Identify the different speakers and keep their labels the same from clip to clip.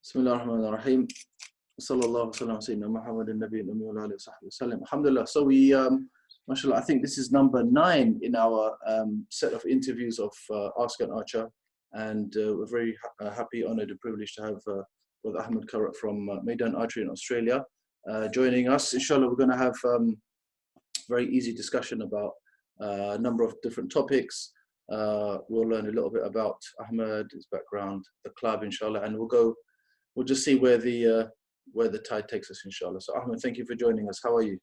Speaker 1: Bismillah ar-Rahman ar-Rahim. Sallallahu alaihi wa Muhammad al-Nabi al-Ummi wa alihi wa sallam. Alhamdulillah. So we, mashallah, I think this is number 9 in our set of interviews of Ask an Archer. And we're very happy, honored and privileged to have Brother Ahmed Karat from Maydaan Archery in Australia joining us. Inshallah, we're going to have very easy discussion about a number of different topics. We'll learn a little bit about Ahmed, his background, the club, inshallah, and we'll just see where the tide takes us, inshallah. So Ahmed, thank you for joining us. How are you?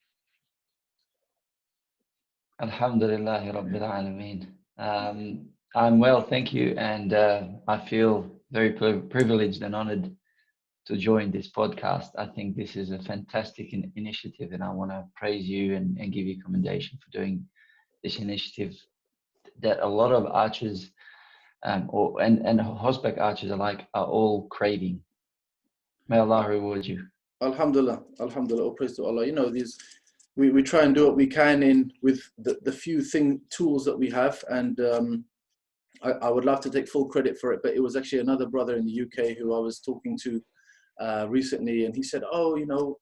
Speaker 2: Alhamdulillah Rabbil Alameen. I'm well, thank you, and I feel very privileged and honored to join this podcast. I think this is a fantastic initiative, and I want to praise you and give you commendation for doing this initiative that a lot of archers and horseback archers alike are all craving. May Allah reward you.
Speaker 1: Alhamdulillah, Alhamdulillah, all praise to Allah. You know, we try and do what we can with the few tools that we have, and I would love to take full credit for it, but it was actually another brother in the UK who I was talking to recently, and he said, "Oh, you know,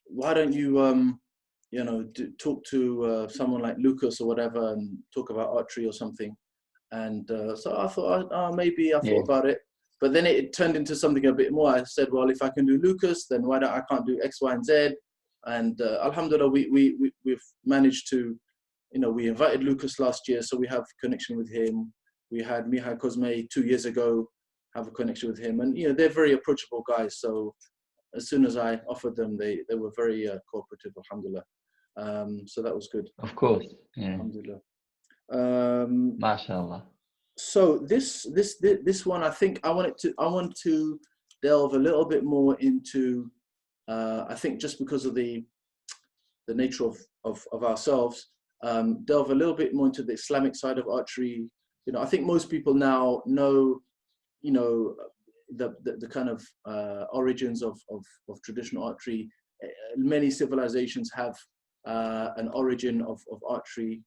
Speaker 1: why don't you talk to someone like Lucas or whatever and talk about archery or something?" And so I thought, maybe I thought about it. But then it turned into something a bit more. I said, well, if I can do Lucas, then why don't I can't do X, Y, and Z? And Alhamdulillah, we've managed to, we invited Lucas last year, so we have connection with him. We had Mihai Cosme 2 years ago, have a connection with him. And, they're very approachable guys. So as soon as I offered them, they were very cooperative, Alhamdulillah. So that was good.
Speaker 2: Of course. Yeah.
Speaker 1: Alhamdulillah.
Speaker 2: MashaAllah.
Speaker 1: So this one, I think I want to delve a little bit more into, I think just because of the nature of ourselves, delve a little bit more into the Islamic side of archery. I think most people now know, the kind of origins of traditional archery. Many civilizations have an origin of archery,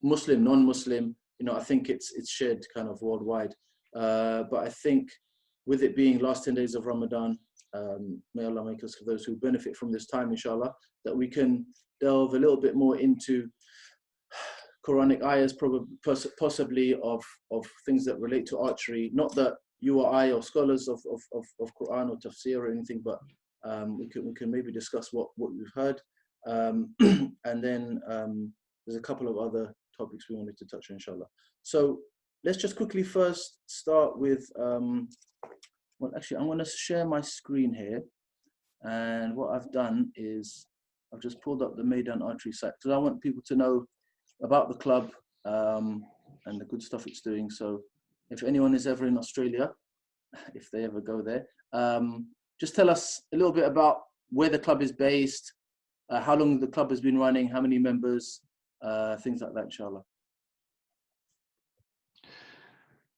Speaker 1: Muslim, non-Muslim. I think it's shared kind of worldwide. But I think with it being last 10 days of Ramadan, may Allah make us of those who benefit from this time, inshallah, that we can delve a little bit more into Quranic ayahs, possibly of things that relate to archery. Not that you or I or scholars of Quran or tafsir or anything, but we can maybe discuss what we've heard. And then there's a couple of other topics we wanted to touch on, inshallah. So let's just quickly first start with, well, actually, I'm going to share my screen here. And what I've done is I've just pulled up the Maydaan Archery site because I want people to know about the club and the good stuff it's doing. So if anyone is ever in Australia, if they ever go there, just tell us a little bit about where the club is based, how long the club has been running, how many members, things like that, inshallah.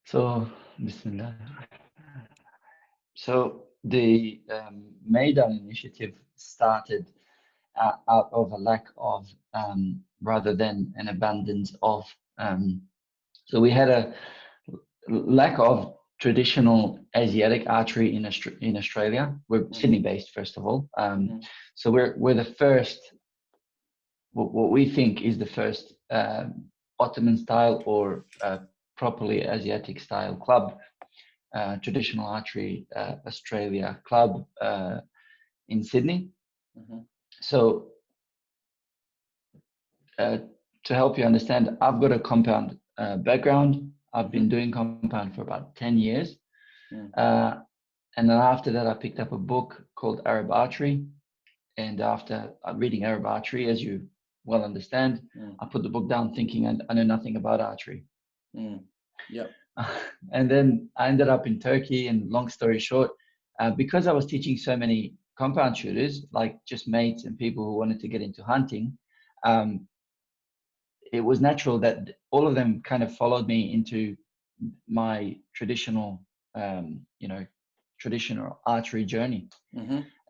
Speaker 2: So, Bismillah. So the Maydaan initiative started out of a lack of, rather than an abundance of. So we had a lack of traditional Asiatic archery in Australia. We're Sydney-based, first of all. So we're the first. What we think is the first Ottoman style or properly Asiatic style club, traditional archery Australia club in Sydney. So to help you understand, I've got a compound background. I've been doing compound for about 10 years. And then after that, I picked up a book called Arab Archery. And after reading Arab Archery, as you well understand, I put the book down thinking I know nothing about archery. And then I ended up in Turkey, and long story short, because I was teaching so many compound shooters, like just mates and people who wanted to get into hunting, it was natural that all of them kind of followed me into my traditional, traditional archery journey.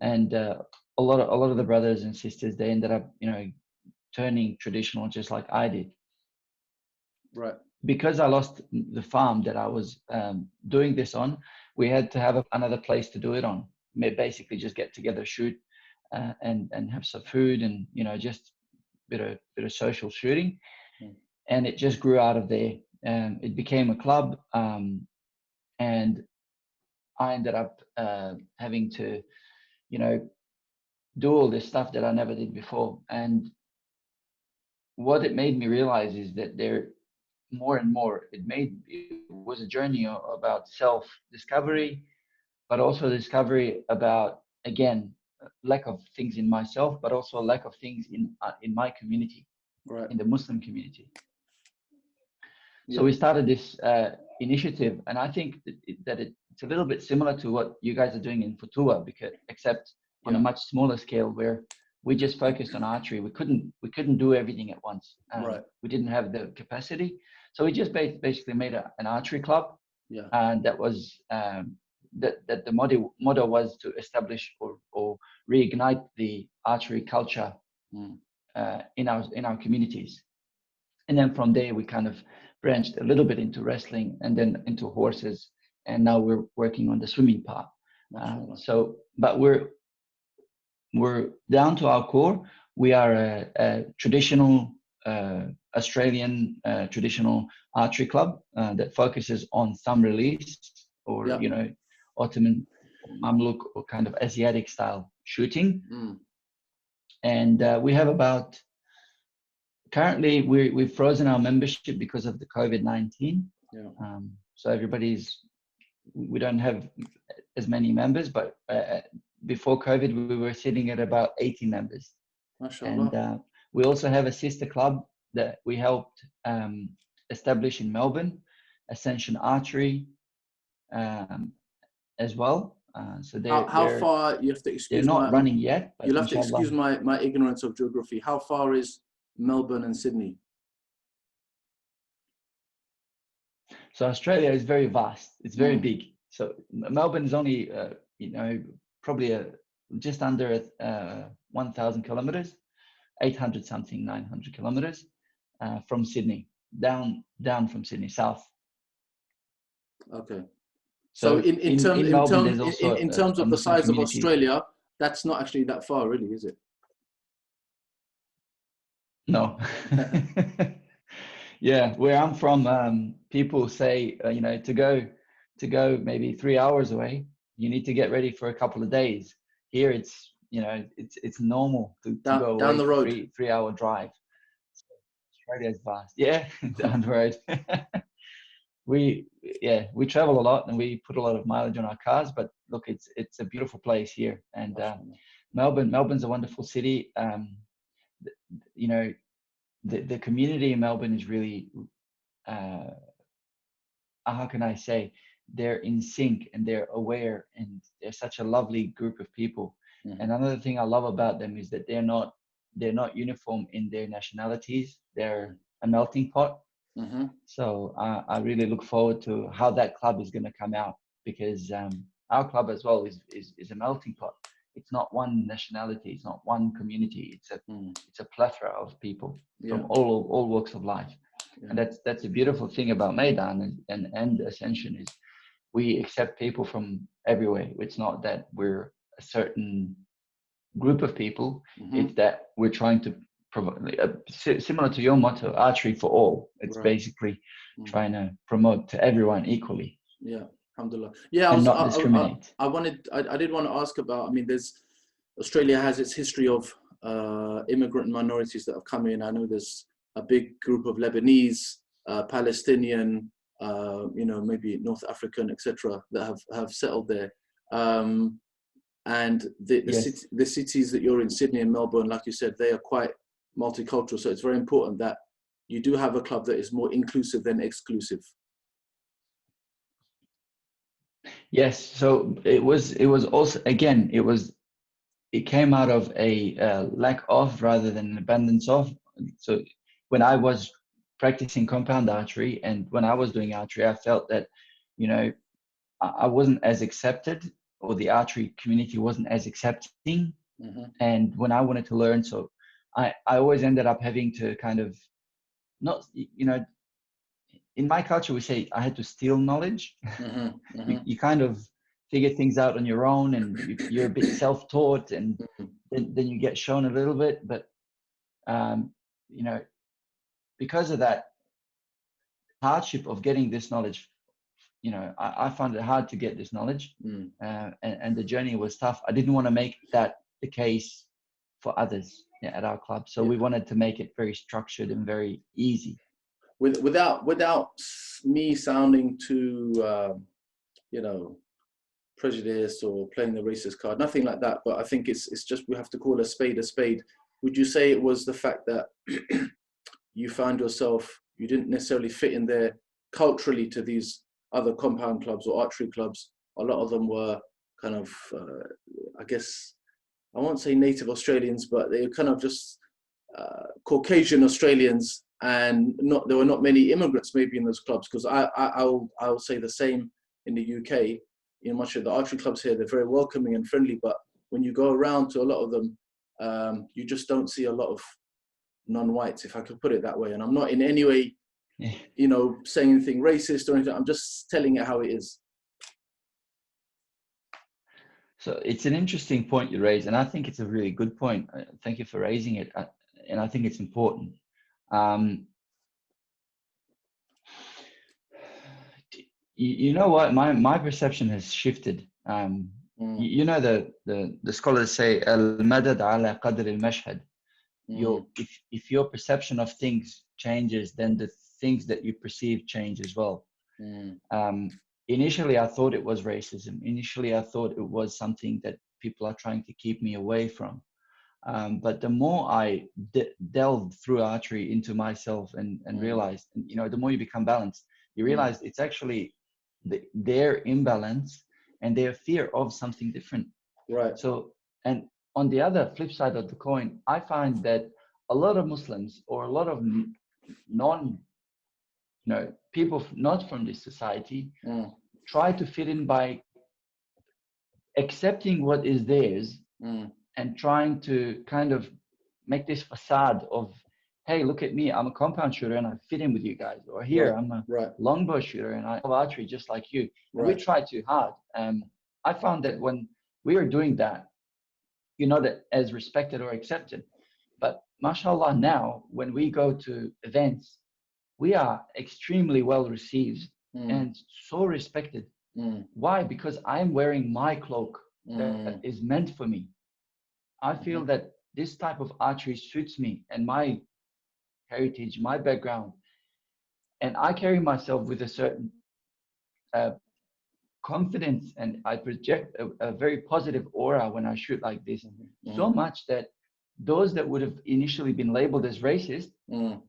Speaker 2: And a lot of the brothers and sisters, they ended up, turning traditional just like I did.
Speaker 1: Right.
Speaker 2: Because I lost the farm that I was doing this on, we had to have another place to do it on. Basically just get together, shoot, and have some food, and just bit of social shooting. And it just grew out of there, and it became a club. And I ended up having to do all this stuff that I never did before. And what it made me realize is that there more and more it was a journey about self-discovery, but also discovery about, again, lack of things in myself, but also lack of things in my community,
Speaker 1: right,
Speaker 2: in the Muslim community.
Speaker 1: yeah.
Speaker 2: So we started this initiative, and I think that it's a little bit similar to what you guys are doing in Futua, except on a much smaller scale, where we just focused on archery. We couldn't do everything at once.
Speaker 1: Right.
Speaker 2: We didn't have the capacity, so we just basically made an archery club.
Speaker 1: Yeah.
Speaker 2: And that was that the motto was to establish or reignite the archery culture in our communities. And then from there we kind of branched a little bit into wrestling, and then into horses, and now we're working on the swimming part. But we're down to our core. We are a traditional Australian traditional archery club that focuses on thumb release, or Ottoman, Mamluk, or kind of Asiatic style shooting. And we have about, currently we've frozen our membership because of the COVID-19. So we don't have as many members, but before COVID, we were sitting at about 80 members.
Speaker 1: MashaAllah.
Speaker 2: And we also have a sister club that we helped establish in Melbourne, Ascension Archery, as well. So
Speaker 1: how far, you have to excuse,
Speaker 2: they're not running yet, but
Speaker 1: you'll have to excuse my ignorance of geography. How far is Melbourne and Sydney?
Speaker 2: So Australia is very vast. It's very big. So Melbourne is only probably just under 1,000 kilometers, 800 something, 900 kilometers from Sydney, down from Sydney, south.
Speaker 1: Okay. So in terms of the size of Australia, that's not actually that far, really, is it?
Speaker 2: No. Yeah, where I'm from, people say to go maybe 3 hours away, you need to get ready for a couple of days. Here it's it's normal to go
Speaker 1: down the road,
Speaker 2: 3 hour drive. So Australia is vast. Yeah, down the road. We travel a lot, and we put a lot of mileage on our cars, but look, it's a beautiful place here. And Melbourne's a wonderful city. The community in Melbourne is really how can I say, they're in sync, and they're aware, and they're such a lovely group of people. And another thing I love about them is that they're not uniform in their nationalities. They're a melting pot. So I really look forward to how that club is going to come out, because our club as well is a melting pot. It's not one nationality. It's not one community. It's a plethora of people from all walks of life. And that's a beautiful thing about Maydaan and Ascension, is we accept people from everywhere. It's not that we're a certain group of people. It's that we're trying to provide, similar to your motto, archery for all. It's basically trying to promote to everyone equally. Yeah,
Speaker 1: alhamdulillah. Yeah,
Speaker 2: and not discriminate.
Speaker 1: I did want to ask about, I mean, Australia has its history of immigrant minorities that have come in. I know there's a big group of Lebanese, Palestinian, maybe North African, etc., that have settled there. And the cities that you're in, Sydney and Melbourne, like you said, they are quite multicultural. So it's very important that you do have a club that is more inclusive than exclusive.
Speaker 2: Yes. So it was also, again, it came out of a lack of rather than an abundance of. So when I was practicing compound archery, and when I was doing archery, I felt that, I wasn't as accepted, or the archery community wasn't as accepting. And when I wanted to learn, so I always ended up having to kind of not, in my culture, we say I had to steal knowledge. You kind of figure things out on your own, and you're a bit self-taught, and then you get shown a little bit. But you know, because of that hardship of getting this knowledge, you know, I found it hard to get this knowledge, and the journey was tough. I didn't want to make that the case for others at our club, so we wanted to make it very structured and very easy.
Speaker 1: Without me sounding too, you know, prejudiced or playing the racist card, nothing like that. But I think it's just, we have to call a spade a spade. Would you say it was the fact that you found yourself, you didn't necessarily fit in there culturally to these other compound clubs or archery clubs? A lot of them were kind of, I guess, I won't say native Australians, but they were kind of just Caucasian Australians, and there were not many immigrants maybe in those clubs. Because I'll say the same in the UK. In much of the archery clubs here, they're very welcoming and friendly, but when you go around to a lot of them, you just don't see a lot of non-whites, if I could put it that way. And I'm not in any way, you know, saying anything racist or anything. I'm just telling it how it is.
Speaker 2: So it's an interesting point you raise, and I think it's a really good point. Thank you for raising it, and I think it's important. You know what? My perception has shifted. You know, the scholars say al-madad ala qadr al-mashhad. If your perception of things changes, then the things that you perceive change as well. Initially, I thought it was racism. Initially, I thought it was something that people are trying to keep me away from. But the more I delved through archery into myself and realized, you know, the more you become balanced, you realize it's actually their imbalance and their fear of something different.
Speaker 1: Right.
Speaker 2: So, and on the other flip side of the coin, I find that a lot of Muslims or a lot of people not from this society try to fit in by accepting what is theirs and trying to kind of make this facade of, hey, look at me, I'm a compound shooter and I fit in with you guys. Or here, I'm a longbow shooter and I have archery just like you. And we try too hard. I found that when we were doing that, you're not as respected or accepted. But mashallah, now, when we go to events, we are extremely well received and so respected. Why? Because I'm wearing my cloak that is meant for me. I feel that this type of archery suits me and my heritage, my background. And I carry myself with a certain confidence, and I project a very positive aura when I shoot like this. So much that those that would have initially been labeled as racist,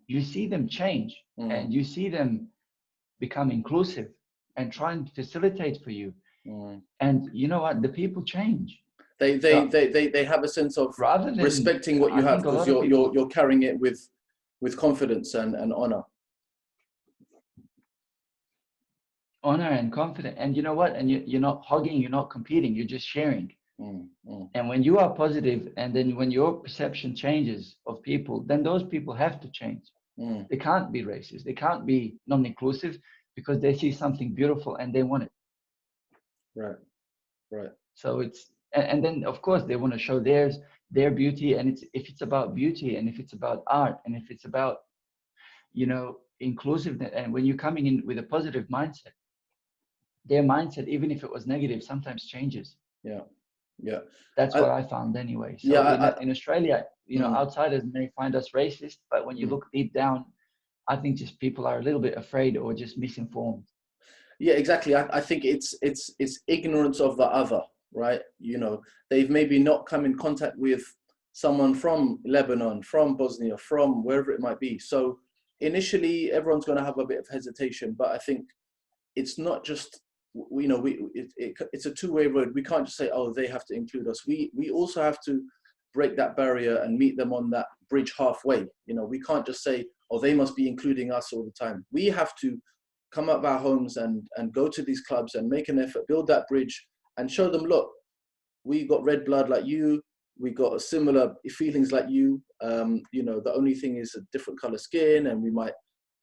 Speaker 2: you see them change and you see them become inclusive and try and facilitate for you. And you know what? The people change.
Speaker 1: They have a sense of respecting what you have, because you're carrying it with confidence and honor.
Speaker 2: Honor and confidence. And you know what? And you're not hugging, you're not competing, you're just sharing. And when you are positive, and then when your perception changes of people, then those people have to change. They can't be racist. They can't be non-inclusive, because they see something beautiful and they want it.
Speaker 1: Right.
Speaker 2: So it's, and then of course they want to show their beauty. And if it's about beauty, and if it's about art, and if it's about, you know, inclusiveness, and when you're coming in with a positive mindset, their mindset, even if it was negative, sometimes changes.
Speaker 1: Yeah.
Speaker 2: That's what I found anyway. So in Australia, you know, outsiders may find us racist, but when you look deep down, I think just people are a little bit afraid or just misinformed.
Speaker 1: Yeah, exactly. I think it's ignorance of the other, right? You know, they've maybe not come in contact with someone from Lebanon, from Bosnia, from wherever it might be. So initially, everyone's going to have a bit of hesitation, but I think it's not just, you know, it's a two-way road. We can't just say, oh, they have to include us. We also have to break that barrier and meet them on that bridge halfway. You know, we can't just say, oh, they must be including us all the time. We have to come out of our homes and go to these clubs and make an effort, build that bridge and show them, look, we got red blood like you, we got similar feelings like you. You know, the only thing is a different color skin, and we might,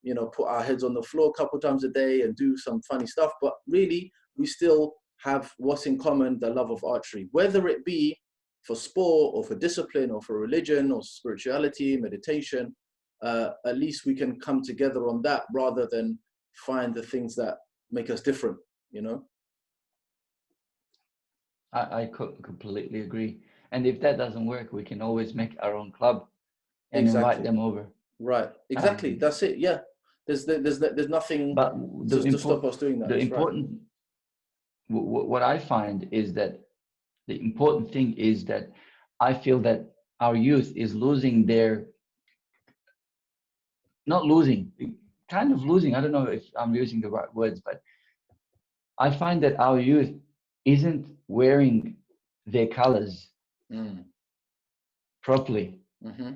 Speaker 1: you know, put our heads on the floor a couple of times a day and do some funny stuff, but really we still have what's in common, the love of archery, whether it be for sport or for discipline or for religion or spirituality, meditation. At least we can come together on that rather than find the things that make us different, you know?
Speaker 2: I completely agree. And if that doesn't work, we can always make our own club and invite
Speaker 1: Exactly.
Speaker 2: them over.
Speaker 1: Right. Exactly. That's it. Yeah. There's nothing
Speaker 2: But
Speaker 1: to stop us doing that.
Speaker 2: The
Speaker 1: That's
Speaker 2: important,
Speaker 1: right.
Speaker 2: what I find is that the important thing is that I feel that our youth is losing their, not losing, kind of losing. I don't know if I'm using the right words, but I find that our youth isn't wearing their colors properly.
Speaker 1: Mm-hmm.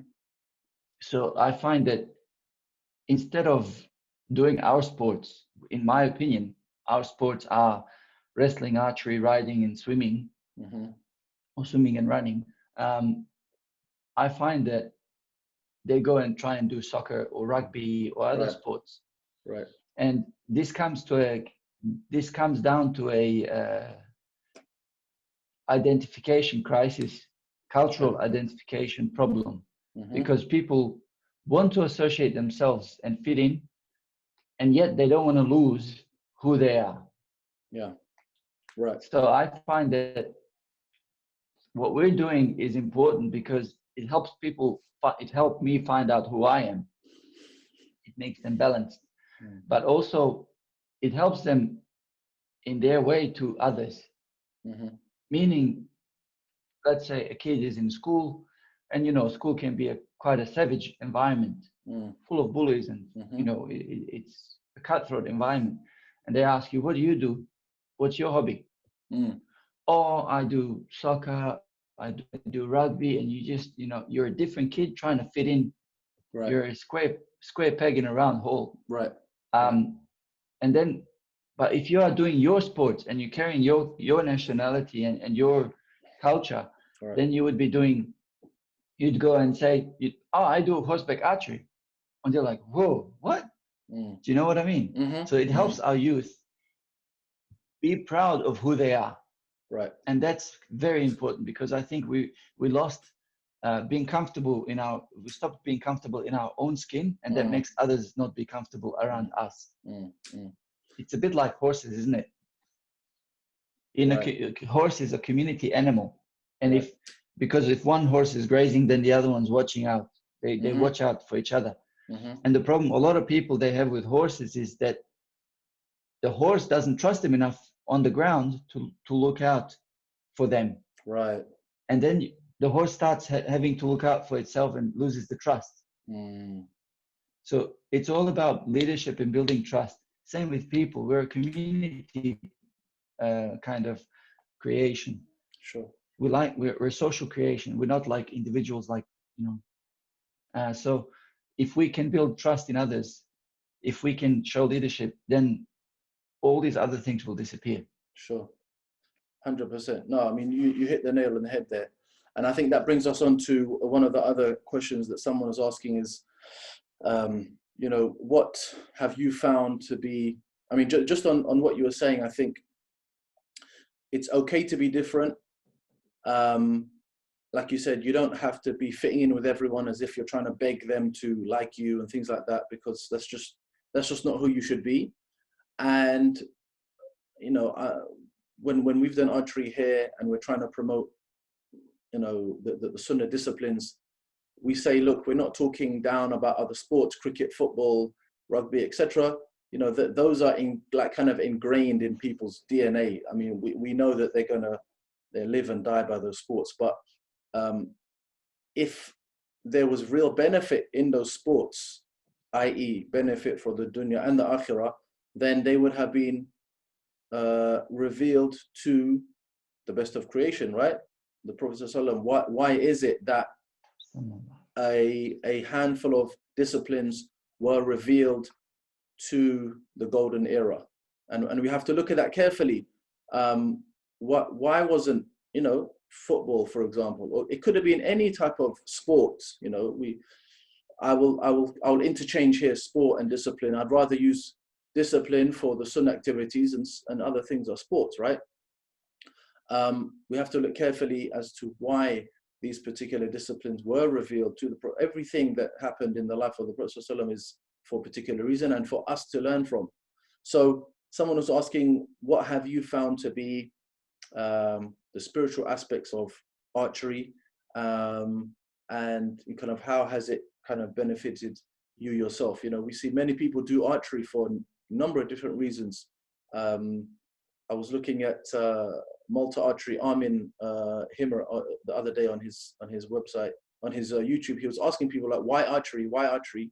Speaker 2: So I find that instead of doing our sports, in my opinion, our sports are wrestling, archery, riding, and swimming, or swimming and running. I find that they go and try and do soccer or rugby or other sports.
Speaker 1: Right.
Speaker 2: And this comes down to a identification crisis, cultural identification problem, because people want to associate themselves and fit in, and yet they don't want to lose who they are.
Speaker 1: Yeah. Right.
Speaker 2: So I find that what we're doing is important because it helps people. It helped me find out who I am. It makes them balanced, but also it helps them in their way to others. Meaning, let's say a kid is in school, and school can be quite a savage environment, full of bullies, and it's a cutthroat environment. And they ask you, "What do you do? What's your hobby?" "Oh, I do soccer, I do rugby," and you just, you're a different kid trying to fit in. Right. You're a square peg in a round hole.
Speaker 1: Right.
Speaker 2: And then, but if you are doing your sports and you're carrying your nationality and your culture, then you would be doing, you'd go and say, "Oh, I do horseback archery." And they're like, "Whoa, what?" Do you know what I mean? So it helps our youth be proud of who they are.
Speaker 1: Right.
Speaker 2: And that's very important, because I think we lost being comfortable we stopped being comfortable in our own skin, and that makes others not be comfortable around us. It's a bit like horses, isn't it? A horse is a community animal, and because if one horse is grazing, then the other one's watching out. They watch out for each other. And the problem a lot of people they have with horses is that the horse doesn't trust them enough on the ground to look out for them.
Speaker 1: Right.
Speaker 2: And then the horse starts having to look out for itself and loses the trust. So it's all about leadership and building trust. Same with people. We're a community kind of creation.
Speaker 1: Sure.
Speaker 2: We're a social creation. We're not like individuals, like, so if we can build trust in others, if we can show leadership, then all these other things will disappear.
Speaker 1: Sure. 100%. No, I mean, you hit the nail on the head there. And I think that brings us on to one of the other questions that someone was asking is, what have you found to be, I mean, just on what you were saying, I think it's okay to be different. Like you said, you don't have to be fitting in with everyone as if you're trying to beg them to like you and things like that, because that's just not who you should be. And, when we've done archery here and we're trying to promote, the Sunnah disciplines, we say, look, we're not talking down about other sports, cricket, football, rugby, etc. Those are kind of ingrained in people's DNA. I mean, we know that they live and die by those sports. But if there was real benefit in those sports, i.e. benefit for the dunya and the akhirah, then they would have been revealed to the best of creation, right? The Prophet ﷺ. Why is it that a handful of disciplines were revealed to the golden era? And we have to look at that carefully. Why wasn't, football, for example, or it could have been any type of sport, I will interchange here sport and discipline. I'd rather use discipline for the sunnah activities, and other things are sports, right? we have to look carefully as to why these particular disciplines were revealed to the Prophet. Everything that happened in the life of the Prophet ﷺ is for a particular reason and for us to learn from. So someone was asking, what have you found to be the spiritual aspects of archery, and kind of how has it kind of benefited you yourself? You know, we see many people do archery for a number of different reasons. I was looking at Malta Archery Armin Himmer the other day on his website, on his YouTube. He was asking people like, why archery? Why archery?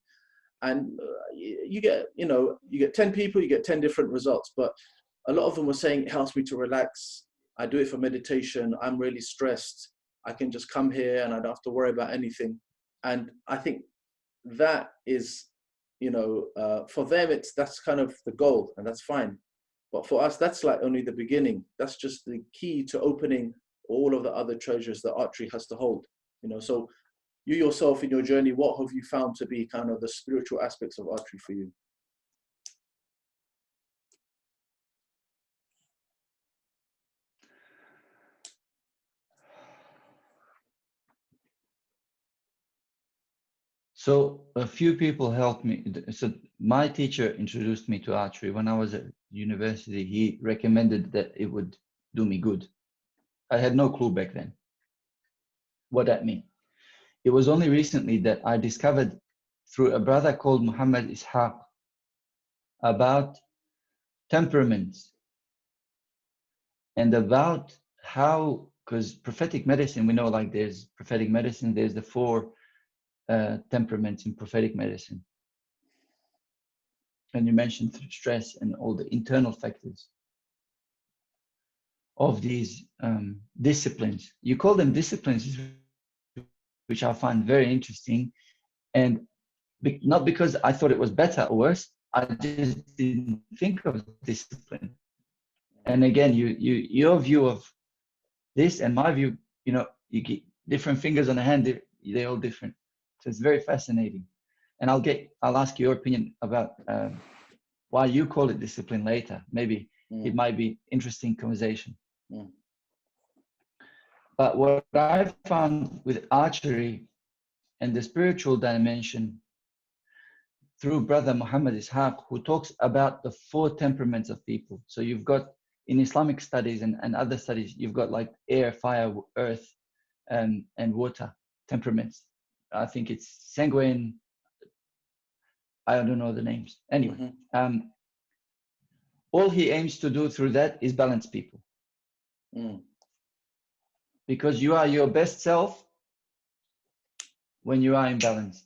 Speaker 1: And you get 10 people, you get 10 different results. But a lot of them were saying it helps me to relax. I do it for meditation. I'm really stressed. I can just come here and I don't have to worry about anything. And I think that is, for them, that's kind of the goal, and that's fine. But for us, that's like only the beginning. That's just the key to opening all of the other treasures that archery has to hold. So you yourself in your journey, what have you found to be kind of the spiritual aspects of archery for you?
Speaker 2: So a few people helped me. So my teacher introduced me to archery when I was at university. He recommended that it would do me good. I had no clue back then what that meant. It was only recently that I discovered through a brother called Muhammad Ishaq about temperaments and about how, because prophetic medicine, we know like there's prophetic medicine, there's the 4 temperaments in prophetic medicine. And you mentioned stress and all the internal factors of these disciplines. You call them disciplines, which I find very interesting. And not because I thought it was better or worse, I just didn't think of discipline. And again, your view of this and my view, you get different fingers on the hand, they're all different. So it's very fascinating. And I'll ask your opinion about why you call it discipline later. Maybe it might be interesting conversation. But what I found with archery and the spiritual dimension through Brother Muhammad Ishaq, who talks about the 4 temperaments of people. So you've got in Islamic studies and other studies, you've got like air, fire, earth, and water temperaments. I think it's sanguine. I don't know the names. Anyway, all he aims to do through that is balance people. Because you are your best self when you are imbalanced.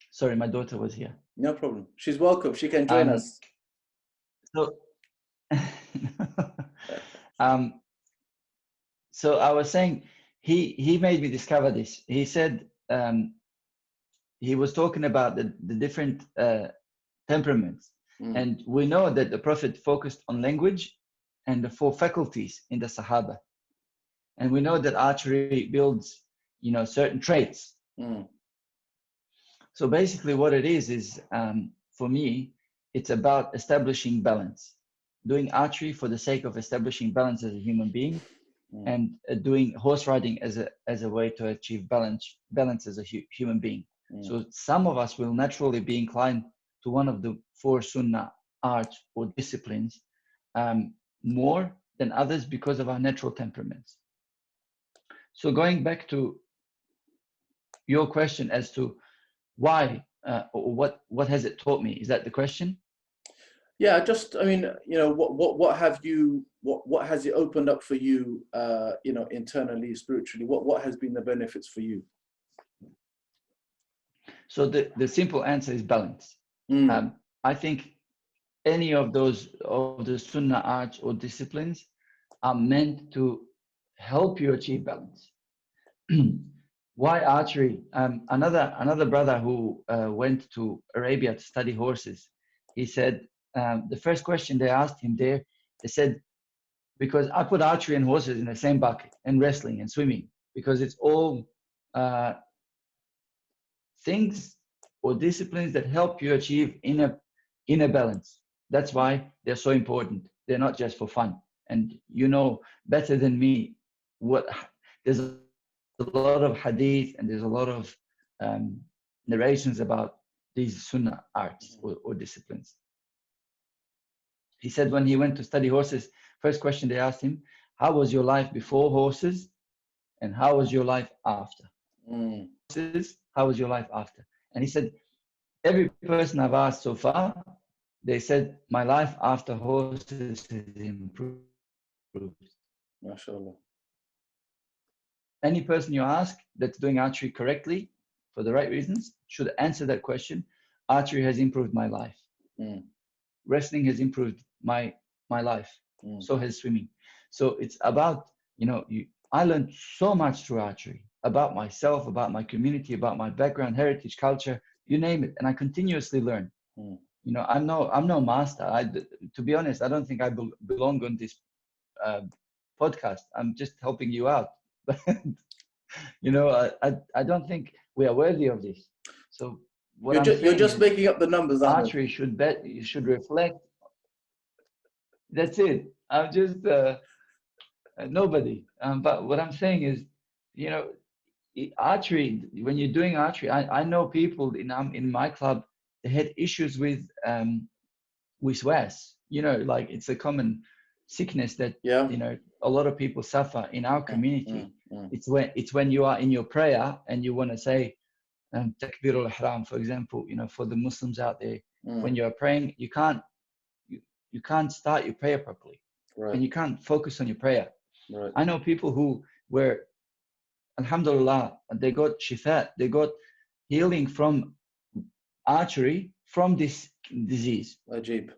Speaker 2: Sorry, my daughter was here.
Speaker 1: No problem. She's welcome. She can join us.
Speaker 2: So, so I was saying, he made me discover this. He said he was talking about the different temperaments, and we know that the Prophet focused on language and the 4 faculties in the Sahaba, and we know that archery builds, certain traits. So basically, what it is for me, it's about establishing balance. Doing archery for the sake of establishing balance as a human being, and doing horse riding as a way to achieve balance as a human being. So some of us will naturally be inclined to one of the 4 Sunnah arts or disciplines more than others because of our natural temperaments. So going back to your question as to why or what has it taught me, is that the question?
Speaker 1: Yeah, what has it opened up for you, internally, spiritually? What has been the benefits for you?
Speaker 2: So the simple answer is balance. I think any of the Sunnah arts or disciplines are meant to help you achieve balance. Why archery? Another brother who went to Arabia to study horses, he said the first question they asked him there, they said, because I put archery and horses in the same bucket, and wrestling and swimming, because it's all things or disciplines that help you achieve inner balance. That's why they're so important. They're not just for fun. and you know better than me what there's a lot of hadith and there's a lot of narrations about these Sunnah arts or disciplines. He said when he went to study horses, first question they asked him, how was your life before horses and how was your life after? Horses, how was your life after? And he said, every person I've asked so far, they said, my life after horses has improved.
Speaker 1: MashaAllah.
Speaker 2: Any person you ask that's doing archery correctly for the right reasons should answer that question. Archery has improved my life. Wrestling has improved my life. So has swimming. So it's about, I learned so much through archery about myself, about my community, about my background, heritage, culture, you name it. And I continuously learn. I'm no master. To be honest, I don't think I belong on this podcast. I'm just helping you out. But I don't think we are worthy of this. So
Speaker 1: you're just making up the numbers.
Speaker 2: Archery should reflect. That's it. I'm just nobody. But what I'm saying is, archery. When you're doing archery, I know people in my club. They had issues with waswas. Like it's a common sickness that a lot of people suffer in our community. It's when you are in your prayer and you want to say takbir al-ihram, for example, for the Muslims out there, when you're praying, you can't start your prayer properly, and you can't focus on your prayer. I know people who were, alhamdulillah, they got shifa, they got healing from archery from this disease.
Speaker 1: Ajib.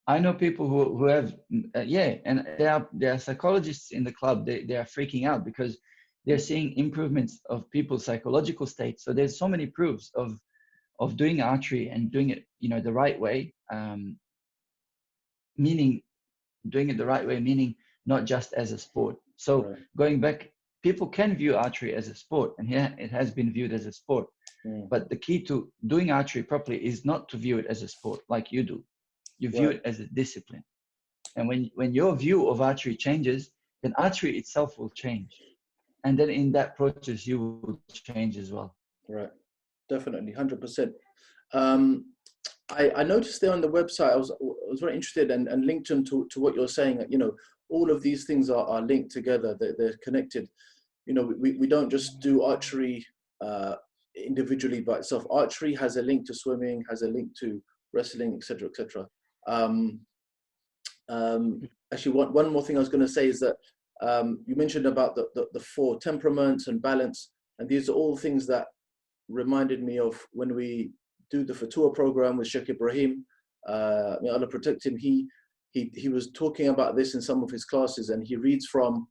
Speaker 2: I know people who have, and there are psychologists in the club. They are freaking out because they're seeing improvements of people's psychological state. So there's so many proofs of doing archery and doing it, the right way. Meaning doing it the right way, meaning not just as a sport. So going back, people can view archery as a sport, and here it has been viewed as a sport. But the key to doing archery properly is not to view it as a sport like you do. You view it as a discipline. And when your view of archery changes, then archery itself will change. And then in that process, you will change as well.
Speaker 1: Right. Definitely, 100%. I noticed there on the website, I was very interested and linked to what you're saying. All of these things are linked together. They're connected. We don't just do archery individually by itself. Archery has a link to swimming, has a link to wrestling, etc., etc. Actually, one more thing I was going to say is that you mentioned about the four temperaments and balance, and these are all things that reminded me of when we do the Fatua program with Sheikh Ibrahim. May Allah protect him. He was talking about this in some of his classes, and he reads from.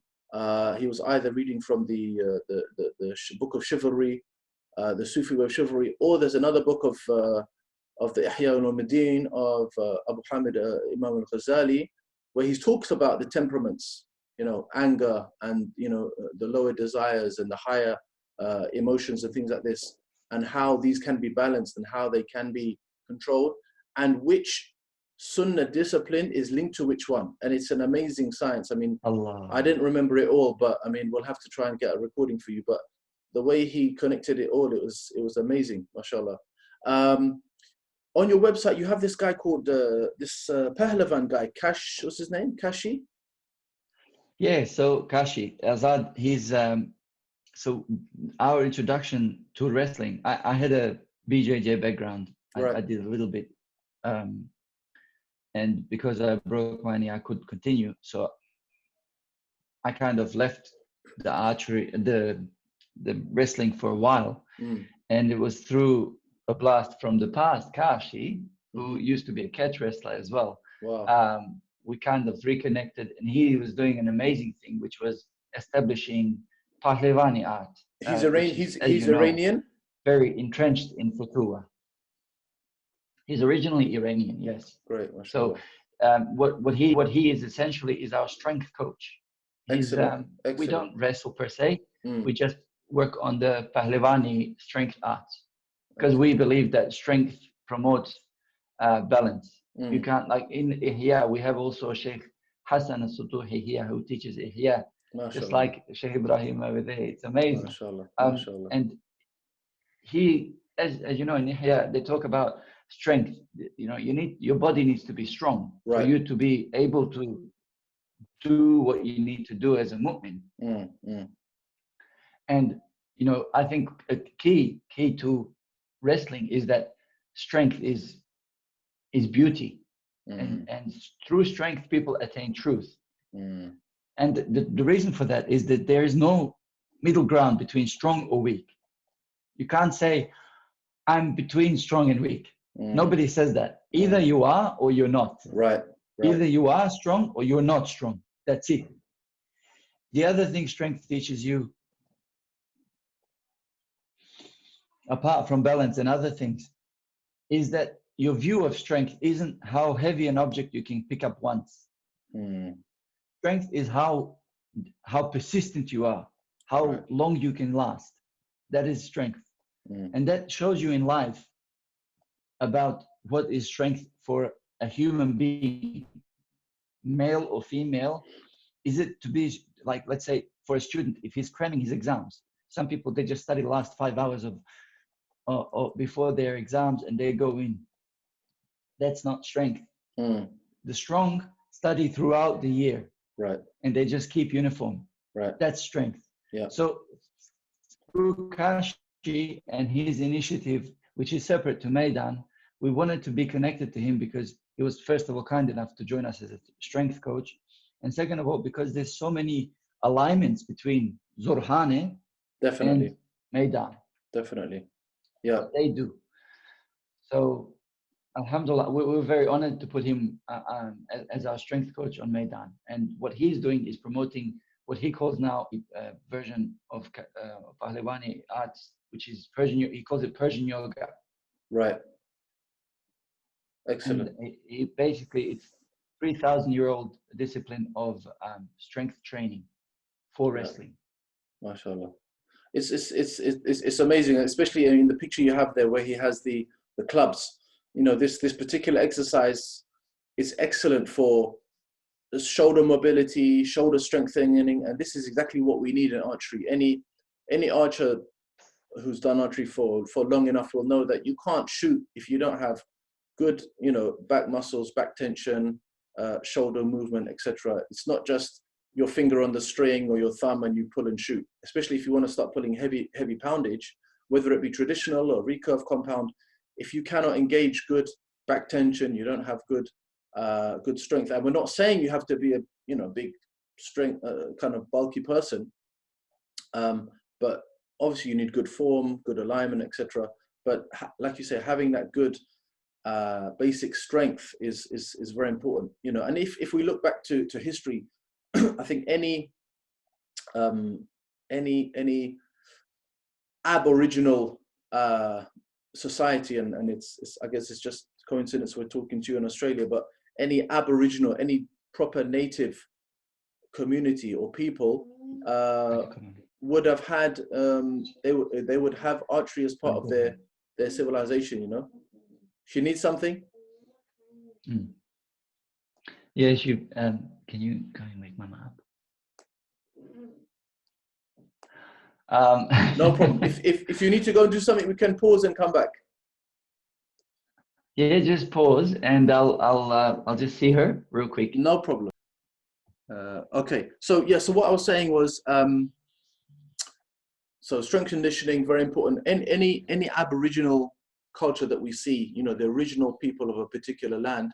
Speaker 1: He was either reading from the book of chivalry, the Sufi way of chivalry, or there's another book of the Ihya al-Ulumuddin of Abu Hamid Imam al-Ghazali, where he talks about the temperaments, anger and the lower desires and the higher emotions and things like this, and how these can be balanced and how they can be controlled, and which Sunnah discipline is linked to which one. And it's an amazing science. I mean,
Speaker 2: Allah.
Speaker 1: I didn't remember it all, but I mean, we'll have to try and get a recording for you. But the way he connected it all, it was amazing, mashallah. On your website, you have this guy called this Pahlavan guy, Kash. What's his name? Kashi.
Speaker 2: Yeah. So Kashi Azad, he's so our introduction to wrestling. I had a BJJ background. I did a little bit, and because I broke my knee, I couldn't continue. So I kind of left the archery, the wrestling for a while, and it was through a blast from the past, Kashi, who used to be a catch wrestler as well.
Speaker 1: Wow.
Speaker 2: We kind of reconnected, and he was doing an amazing thing, which was establishing Pahlevani art.
Speaker 1: He's Iranian.
Speaker 2: Very entrenched in Fatua. He's originally Iranian, yes.
Speaker 1: Great.
Speaker 2: So what he is essentially is our strength coach.
Speaker 1: Excellent.
Speaker 2: We don't wrestle per se. We just work on the Pahlevani strength arts, because we believe that strength promotes balance. You can't, like in Ihya, we have also Sheikh Hassan al-Sutuhi here who teaches Ihya, just like Sheikh Ibrahim over there. It's amazing.
Speaker 1: MashaAllah.
Speaker 2: And he, as you know, in Ihya, they talk about strength. You know, your body needs to be strong for you to be able to do what you need to do as a mu'min. And, you know, I think a key to wrestling is that strength is beauty. And through strength, people attain truth. And the reason for that is that there is no middle ground between strong or weak. You can't say, I'm between strong and weak. Nobody says that. Either you are or you're not.
Speaker 1: Right.
Speaker 2: Either you are strong or you're not strong. That's it. The other thing strength teaches you, apart from balance and other things, is that your view of strength isn't how heavy an object you can pick up once. Strength is how persistent you are, how long you can last. That is strength. And that shows you in life about what is strength for a human being, male or female. Is it to be like, let's say, for a student, if he's cramming his exams, some people, they just study the last 5 hours of before their exams and they go in. That's not strength. The strong study throughout the year, and they just keep uniform. That's strength. So through Kashi and his initiative, which is separate to Maydaan, we wanted to be connected to him because he was, first of all, kind enough to join us as a strength coach, and second of all, because there's so many alignments between Zorhane and Maydaan. They do. So Alhamdulillah, we're very honored to put him as our strength coach on Maydaan. And what he's doing is promoting what he calls now a version of Pahlewani arts, which is Persian. He calls it Persian yoga. Excellent. And basically, it's 3,000-year-old discipline of strength training for wrestling.
Speaker 1: MashaAllah. It's amazing, especially in the picture you have there where he has the clubs. You know, this particular exercise is excellent for shoulder mobility, shoulder strengthening, and this is exactly what we need in archery. Any archer who's done archery for long enough will know that you can't shoot if you don't have good, you know, back muscles, back tension, shoulder movement, etc. It's not just your finger on the string or your thumb and you pull and shoot, especially if you want to start pulling heavy poundage, whether it be traditional or recurve compound. If you cannot engage good back tension, you don't have good strength. And we're not saying you have to be a big strength kind of bulky person, but obviously you need good form, good alignment, etc. But like you say, having that good basic strength is very important, you know. And if we look back to history, I think any Aboriginal society, and it's I guess it's just coincidence we're talking to you in Australia, but any Aboriginal, any proper native community or people would have had they would have archery as part of their civilization, you know. She needs something.
Speaker 2: Yeah, she can you go and wake Mama up?
Speaker 1: No problem. If you need to go and do something, we can pause and come back.
Speaker 2: Yeah, just pause and I'll just see her real quick.
Speaker 1: No problem. Okay. So yeah. So what I was saying was, so strength conditioning, very important. Any Aboriginal culture that we see, you know, the original people of a particular land.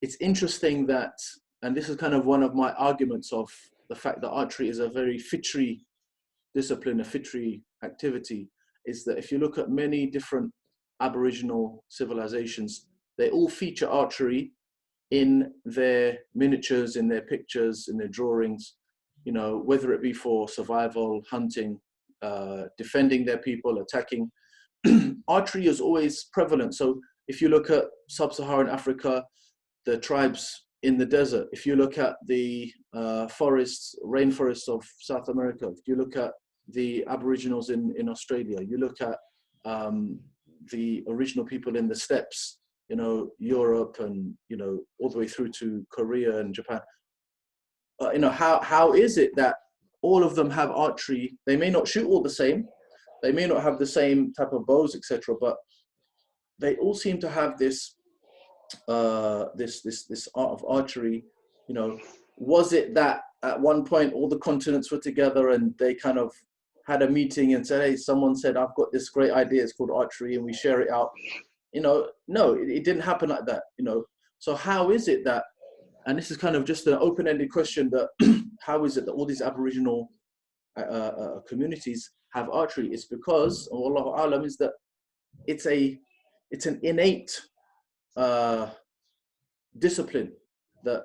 Speaker 1: It's interesting that, and this is kind of one of my arguments of the fact that archery is a very fitri discipline, a fitri activity, is that if you look at many different Aboriginal civilizations, they all feature archery in their miniatures, in their pictures, in their drawings, you know, whether it be for survival, hunting, defending their people, attacking. Archery is always prevalent. So if you look at sub-Saharan Africa, the tribes in the desert, if you look at the rainforests of South America, if you look at the Aboriginals in Australia, you look at the original people in the steppes, you know, Europe and, you know, all the way through to Korea and Japan. You know, how is it that all of them have archery? They may not shoot all the same, they may not have the same type of bows, etc., but they all seem to have this this art of archery. You know, was it that at one point all the continents were together and they kind of had a meeting and said, hey, someone said, I've got this great idea, it's called archery, and we share it out? You know, no, it didn't happen like that, you know. So how is it that, and this is kind of just an open-ended question, that how is it that all these Aboriginal communities have archery? It's because, Wallahu Alam, is that it's an innate discipline that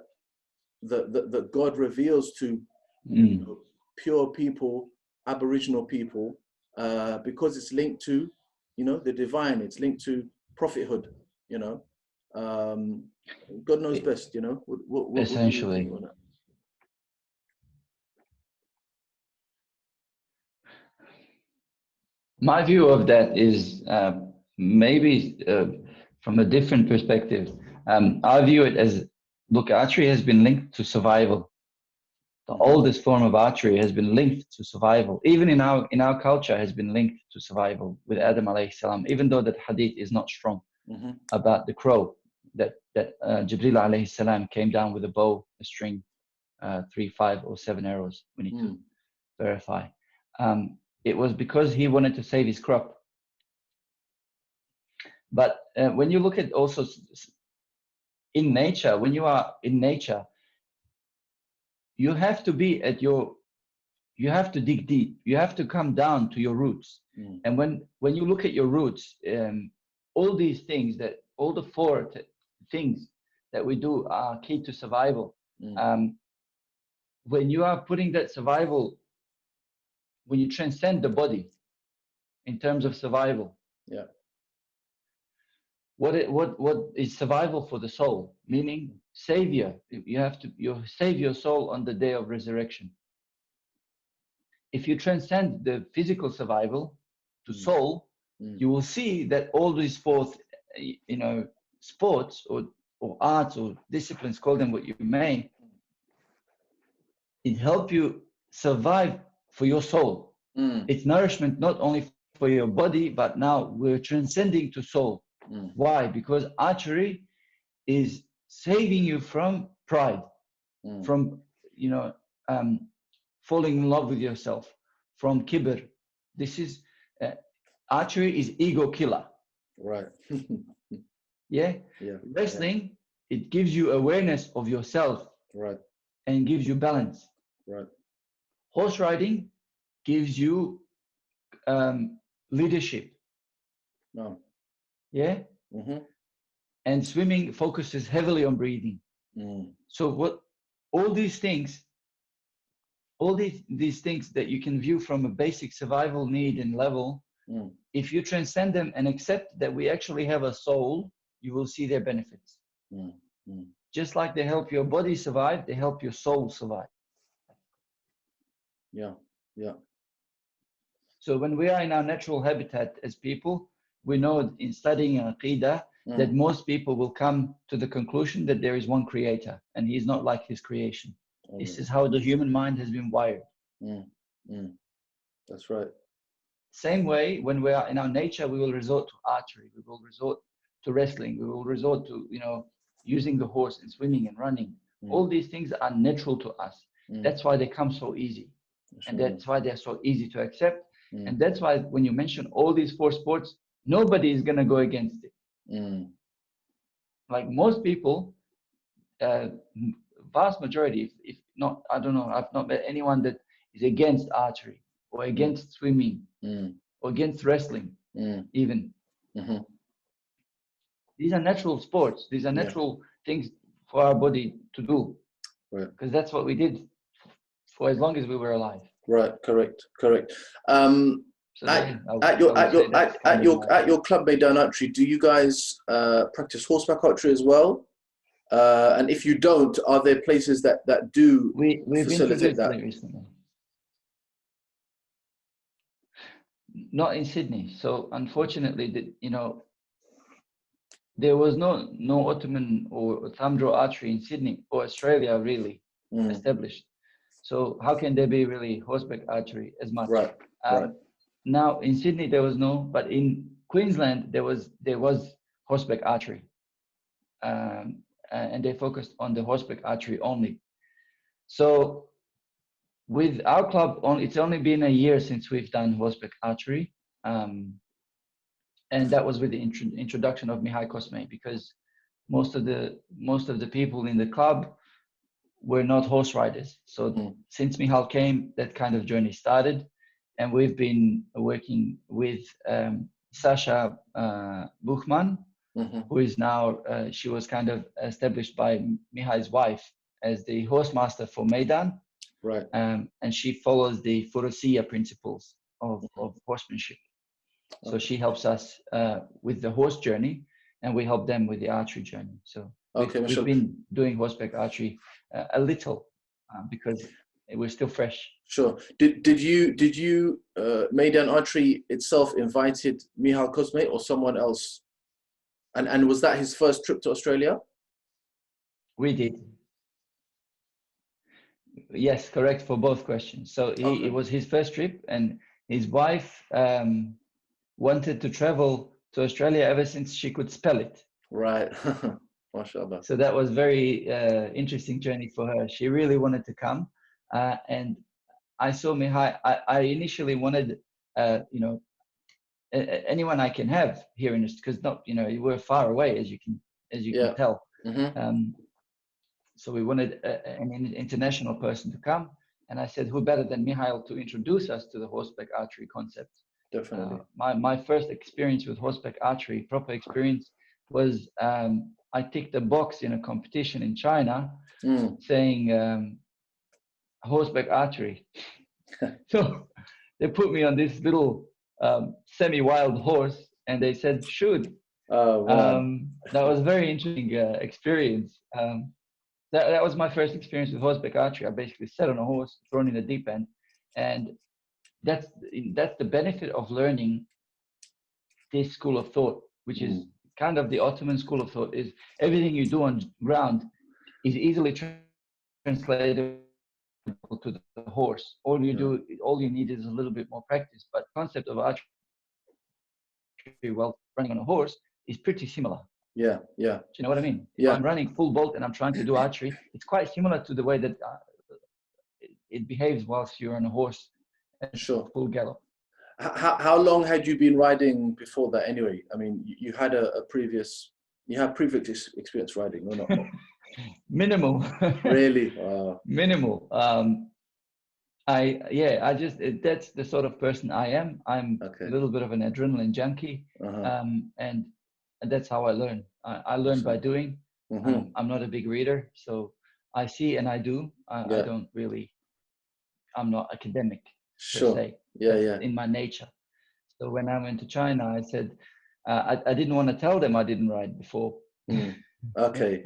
Speaker 1: that God reveals to you know, pure people, Aboriginal people, because it's linked to, you know, the divine. It's linked to prophethood. You know, God knows best. You know, what
Speaker 2: essentially.
Speaker 1: what do you think on that?
Speaker 2: My view of that is maybe from a different perspective. I view it as, look, archery has been linked to survival. The oldest form of archery has been linked to survival. Even in our culture has been linked to survival with Adam alayhi salam, even though that hadith is not strong about the crow, that Jibril alayhi salam came down with a bow, a string, 3, 5, or 7 arrows. We need to verify. It was because he wanted to save his crop. But when you look at also in nature, when you are in nature, you have to be at your, you have to dig deep. You have to come down to your roots. And when you look at your roots, all these things, that all the 4 things that we do are key to survival. When you are putting that survival, when you transcend the body in terms of survival, what is survival for the soul? Meaning savior. You have to save your soul on the day of resurrection. If you transcend the physical survival to soul, you will see that all these 4, you know, sports or arts or disciplines, call them what you may, it help you survive for your soul. It's nourishment not only for your body, but now we're transcending to soul. Why? Because archery is saving you from pride, from, you know, falling in love with yourself, from kibr. This is archery is ego killer.
Speaker 1: Right.
Speaker 2: Yeah. Wrestling, it gives you awareness of yourself.
Speaker 1: Right.
Speaker 2: And gives you balance.
Speaker 1: Right.
Speaker 2: Horse riding gives you leadership.
Speaker 1: No.
Speaker 2: Yeah. And swimming focuses heavily on breathing. So what all these things that you can view from a basic survival need and level, if you transcend them and accept that we actually have a soul, you will see their benefits. Just like they help your body survive, they help your soul survive. So when we are in our natural habitat as people, we know in studying Aqidah that most people will come to the conclusion that there is one creator and he's not like his creation. This is how the human mind has been wired.
Speaker 1: That's right.
Speaker 2: Same way, when we are in our nature, we will resort to archery, we will resort to wrestling, we will resort to, you know, using the horse and swimming and running. All these things are natural to us. That's why they come so easy. And that's why they're so easy to accept. And that's why when you mention all these 4 sports, nobody is going to go against it. Like most people, vast majority, if not, I don't know, I've not met anyone that is against archery or against swimming or against wrestling even. These are natural sports. These are natural things for our body to do. Because that's what we did for as long as we were alive.
Speaker 1: Right, correct.
Speaker 2: So
Speaker 1: at your club Maydaan Archery, do you guys practice horseback archery as well? And if you don't, are there places that do
Speaker 2: we've
Speaker 1: facilitate that?
Speaker 2: Recently. Not in Sydney. So unfortunately, you know, there was no Ottoman or thumb draw archery in Sydney or Australia really established. So how can there be really horseback archery as much?
Speaker 1: Right. Right.
Speaker 2: Now in Sydney there was no, but in Queensland there was horseback archery, and they focused on the horseback archery only. So with our club, it's only been a year since we've done horseback archery, and that was with the introduction of Mihai Cosme, because most of the people in the club were not horse riders. So since Mihal came, that kind of journey started, and we've been working with Sasha Buchmann, who is now, she was kind of established by Mihai's wife as the horse master for Maydaan.
Speaker 1: Right.
Speaker 2: And she follows the Furusiya principles of horsemanship. So she helps us with the horse journey, and we help them with the archery journey. So we've been doing horseback archery a little because we're still fresh.
Speaker 1: Sure. Did you Maydaan Archery itself invited Mihal Cosme or someone else? And was that his first trip to Australia?
Speaker 2: We did. Yes, correct for both questions. So it was his first trip, and his wife wanted to travel to Australia ever since she could spell it.
Speaker 1: Right. MashaAllah.
Speaker 2: So that was very interesting journey for her. She really wanted to come, and I saw Mihai. I initially wanted, anyone I can have here in this, because we're far away, as you can tell. So we wanted an international person to come, and I said, who better than Mihail to introduce us to the horseback archery concept?
Speaker 1: Definitely.
Speaker 2: My first experience with horseback archery, proper experience, was I ticked a box in a competition in China saying horseback archery. So they put me on this little semi-wild horse, and they said, shoot.
Speaker 1: Oh, wow.
Speaker 2: That was a very interesting experience. That was my first experience with horseback archery. I basically sat on a horse, thrown in the deep end, and that's the benefit of learning this school of thought, which is kind of the Ottoman school of thought. Is everything you do on ground is easily translated to the horse. All you need is a little bit more practice. But the concept of archery, while running on a horse, is pretty similar.
Speaker 1: Yeah.
Speaker 2: Do you know what I mean?
Speaker 1: Yeah.
Speaker 2: If I'm running full bolt and I'm trying to do archery, it's quite similar to the way that it behaves whilst you're on a horse.
Speaker 1: Sure.
Speaker 2: Full gallop.
Speaker 1: How long had you been riding before that anyway? I mean, you had previous experience riding, or not?
Speaker 2: Minimal.
Speaker 1: Really? Wow.
Speaker 2: Minimal. That's the sort of person I am. I'm a little bit of an adrenaline junkie, and that's how I learn. I learn by doing. I'm not a big reader, so I see and I do. I don't really. I'm not academic per se.
Speaker 1: Yeah.
Speaker 2: In my nature. So when I went to China, I said I didn't want to tell them I didn't ride before.
Speaker 1: Okay.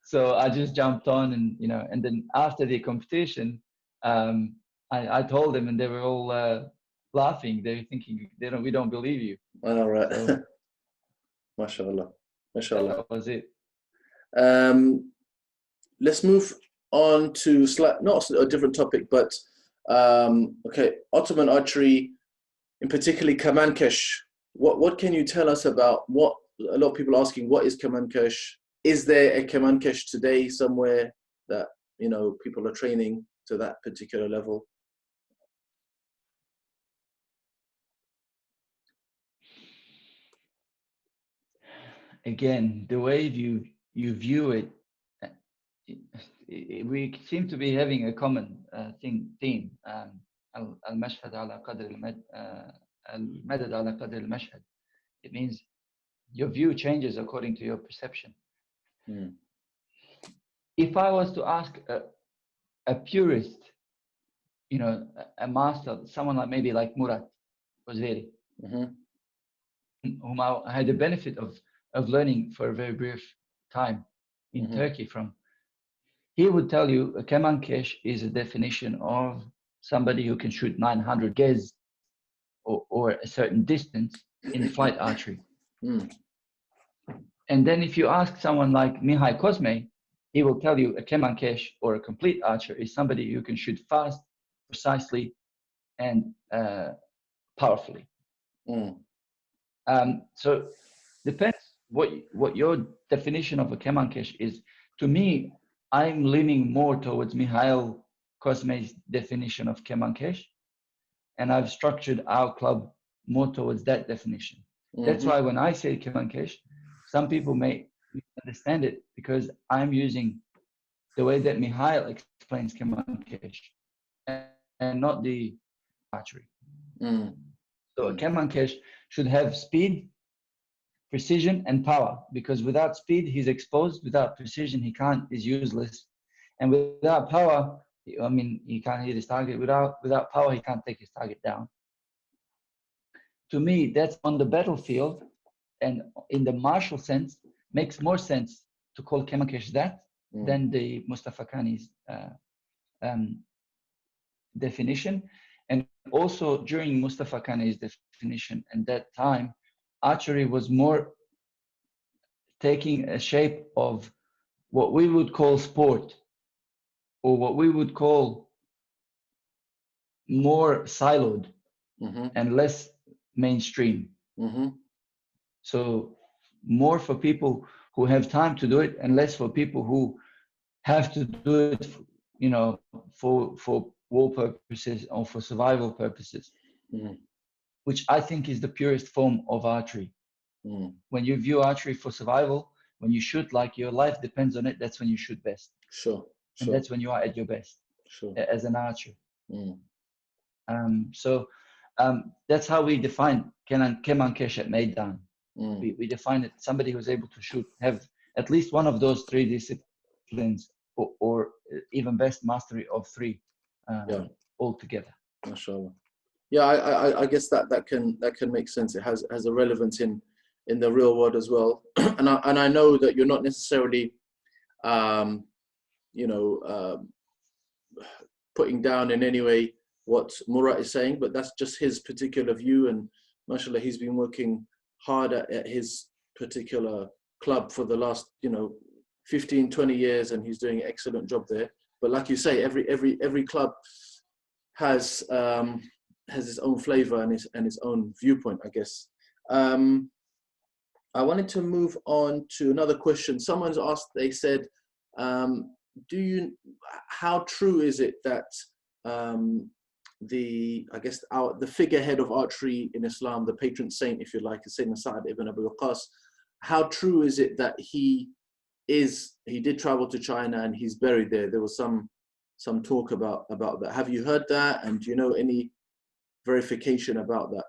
Speaker 2: So I just jumped on, and then after the competition, I told them, and they were all laughing. They were thinking, we don't believe you.
Speaker 1: All right.
Speaker 2: So,
Speaker 1: MashaAllah.
Speaker 2: That was it.
Speaker 1: Let's move on to not a different topic, but Ottoman archery, in particularly kamankesh. What can you tell us about what a lot of people are asking? What is kamankesh? Is there a kamankesh today somewhere that people are training to that particular level?
Speaker 2: Again, the way you view it, we seem to be having a common theme. المشهد على قدر المدد على قدر المشهد. It means your view changes according to your perception. If I was to ask a purist, a master, someone like Murat Ozveri, whom I had the benefit of learning for a very brief time in Turkey from, he would tell you a kamankesh is a definition of somebody who can shoot 900 gez or a certain distance in flight archery. And then if you ask someone like Mihai Cosme, he will tell you a kemankesh or a complete archer is somebody who can shoot fast, precisely, and powerfully. So depends what your definition of a kemankesh is. To me, I'm leaning more towards Mihail Cosme's definition of kemankesh, and I've structured our club more towards that definition. That's why when I say kemankesh, some people may understand it because I'm using the way that Mihail explains kemankesh and not the archery. So a kemankesh should have speed, precision, and power, because without speed he's exposed, without precision he can't, is useless, and without power, I mean, he can't hit his target. Without power he can't take his target down. To me, that's on the battlefield and in the martial sense makes more sense to call kemankesh that than the Mustafa Khani's definition. And also during Mustafa Khani's definition and that time, archery was more taking a shape of what we would call sport, or what we would call more siloed and less mainstream. So more for people who have time to do it and less for people who have to do it, you know, for war purposes or for survival purposes, which I think is the purest form of archery. When you view archery for survival, when you shoot like your life depends on it, that's when you shoot best.
Speaker 1: Sure.
Speaker 2: And that's when you are at your best as an archer. So that's how we define kemankesh at Maydaan. We define it somebody who's able to shoot, have at least one of those three disciplines, or even best mastery of three altogether.
Speaker 1: MashaAllah. Yeah, I guess that can make sense. It has a relevance in the real world as well. and I know that you're not necessarily putting down in any way what Murat is saying, but that's just his particular view, and mashallah, he's been working hard at his particular club for the last 15-20 years, and he's doing an excellent job there. But like you say, every club has its own flavor and its own viewpoint, I guess. I wanted to move on to another question. Someone's asked, they said, how true is it that the figurehead of archery in Islam, the patron saint, if you like, is Sayyidina Sa'ad ibn Abi Waqqas, how true is it that he did travel to China and he's buried there? There was some talk about that. Have you heard that? And do you know any verification about that?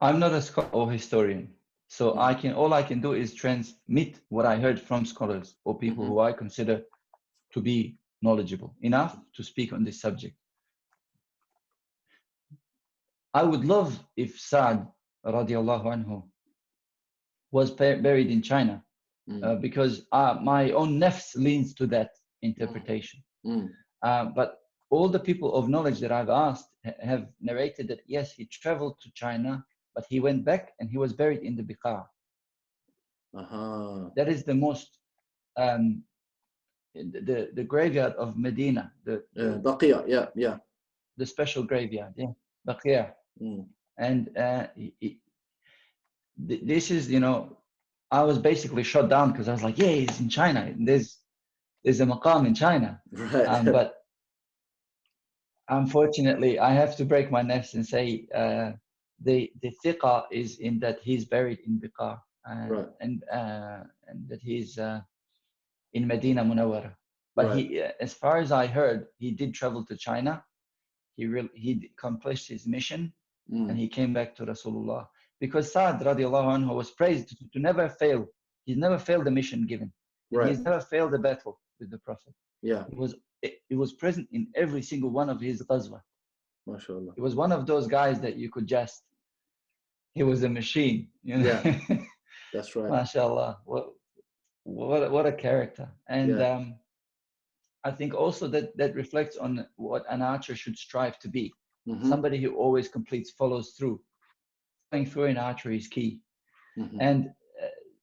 Speaker 2: I'm not a scholar or historian, so all I can do is transmit what I heard from scholars or people who I consider to be knowledgeable enough to speak on this subject. I would love if Sa'd radiallahu anhu was buried in China, because my own nafs leans to that interpretation. But all the people of knowledge that I've asked have narrated that yes, he traveled to China, but he went back and he was buried in the Biqa'. That is the most the graveyard of Medina, the
Speaker 1: Baqiyah, yeah,
Speaker 2: the special graveyard, Baqiyah. And this is, I was basically shot down because I was like, yeah, he's in China. There's a maqam in China,
Speaker 1: right.
Speaker 2: But unfortunately, I have to break my nafs and say the thiqa is in that he's buried in Biqa', and that he's in Medina Munawwara. But he, as far as I heard, he did travel to China. He accomplished his mission, and he came back to Rasulullah. Because Sa'd radiallahu anhu was praised to never fail. He's never failed the mission given. He's never failed a battle with the Prophet.
Speaker 1: Yeah.
Speaker 2: It was present in every single one of his ghazwa.
Speaker 1: MashaAllah.
Speaker 2: He was one of those guys that you could just, he was a machine.
Speaker 1: Yeah, that's right.
Speaker 2: MashaAllah. What a character. And I think also that reflects on what an archer should strive to be.
Speaker 1: Mm-hmm.
Speaker 2: Somebody who always completes, follows through. Following through in archery is key.
Speaker 1: Mm-hmm.
Speaker 2: And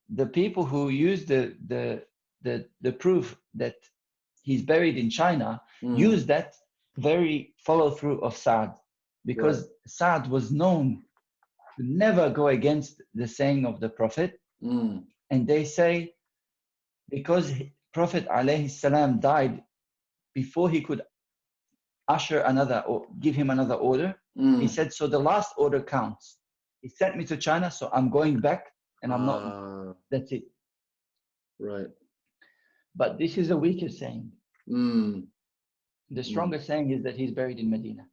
Speaker 2: the people who use the proof that he's buried in China use that very follow through of Saad, because
Speaker 1: Right.
Speaker 2: Saad was known to never go against the saying of the Prophet. And they say because Prophet alayhi salam died before he could usher another or give him another order, he said, so the last order counts. He sent me to China, so I'm going back, and I'm not, that's it.
Speaker 1: Right.
Speaker 2: But this is a weaker saying. The stronger saying is that he's buried in Medina.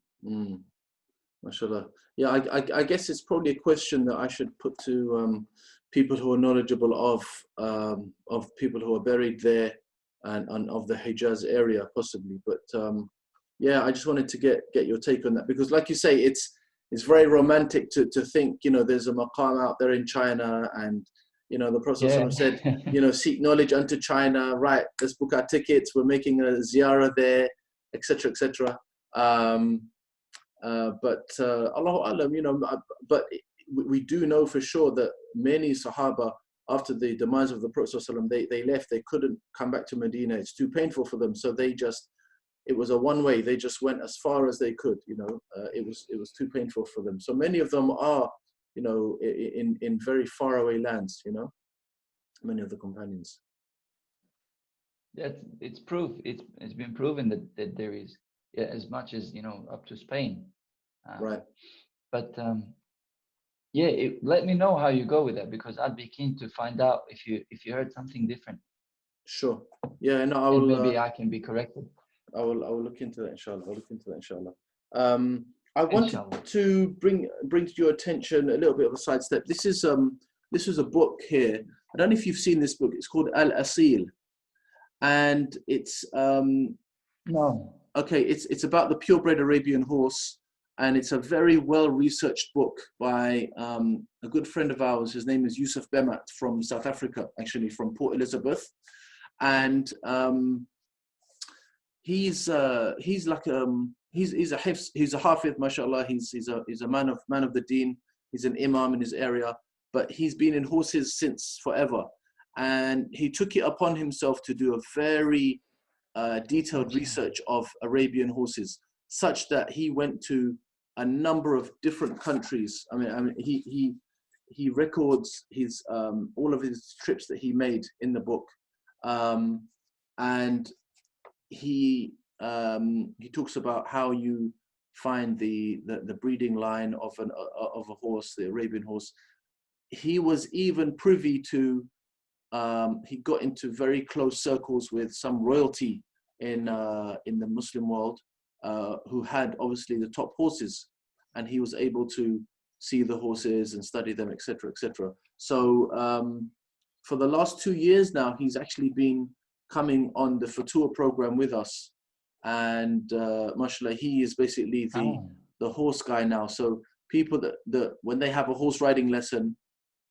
Speaker 1: MashaAllah. Yeah, I guess it's probably a question that I should put to people who are knowledgeable of people who are buried there and of the Hijaz area, possibly. But yeah, I just wanted to get your take on that, because, like you say, it's very romantic to think, you know, there's a maqam out there in China, and you know the Prophet said, you know, seek knowledge unto China. Right, let's book our tickets. We're making a ziyarah there, etc., etc. But Allahu Alam, you know, but we do know for sure that many Sahaba, after the demise of the Prophet ﷺ, they left. They couldn't come back to Medina. It's too painful for them. So it was a one way. They just went as far as they could. You know, it was too painful for them. So many of them are, you know, in very far away lands. You know, many of the companions.
Speaker 2: It's proof. It's been proven that there is, as much as, you know, up to Spain.
Speaker 1: Right.
Speaker 2: But yeah, let me know how you go with that, because I'd be keen to find out if you heard something different.
Speaker 1: Sure. Yeah. No, I will.
Speaker 2: Maybe I can be corrected.
Speaker 1: I will look into that, inshallah. I'll look into that, inshallah. I wanted to bring to your attention a little bit of a sidestep. This is a book here. I don't know if you've seen this book. It's called Al-Asil, and it's
Speaker 2: no.
Speaker 1: Okay, it's about the purebred Arabian horse, and it's a very well-researched book by a good friend of ours. His name is Yusuf Bemat from South Africa, actually from Port Elizabeth, and he's a hafidh, mashallah. He's a man of the deen. He's an imam in his area, but he's been in horses since forever, and he took it upon himself to do a very detailed research of Arabian horses, such that he went to a number of different countries. I mean, he records his all of his trips that he made in the book, and he talks about how you find the breeding line of a horse, the Arabian horse. He was even privy to. He got into very close circles with some royalty in the Muslim world, who had obviously the top horses, and he was able to see the horses and study them, etc., etc. So for the last 2 years now, he's actually been coming on the Futur program with us, and mashallah, he is basically the horse guy now. So people that when they have a horse riding lesson,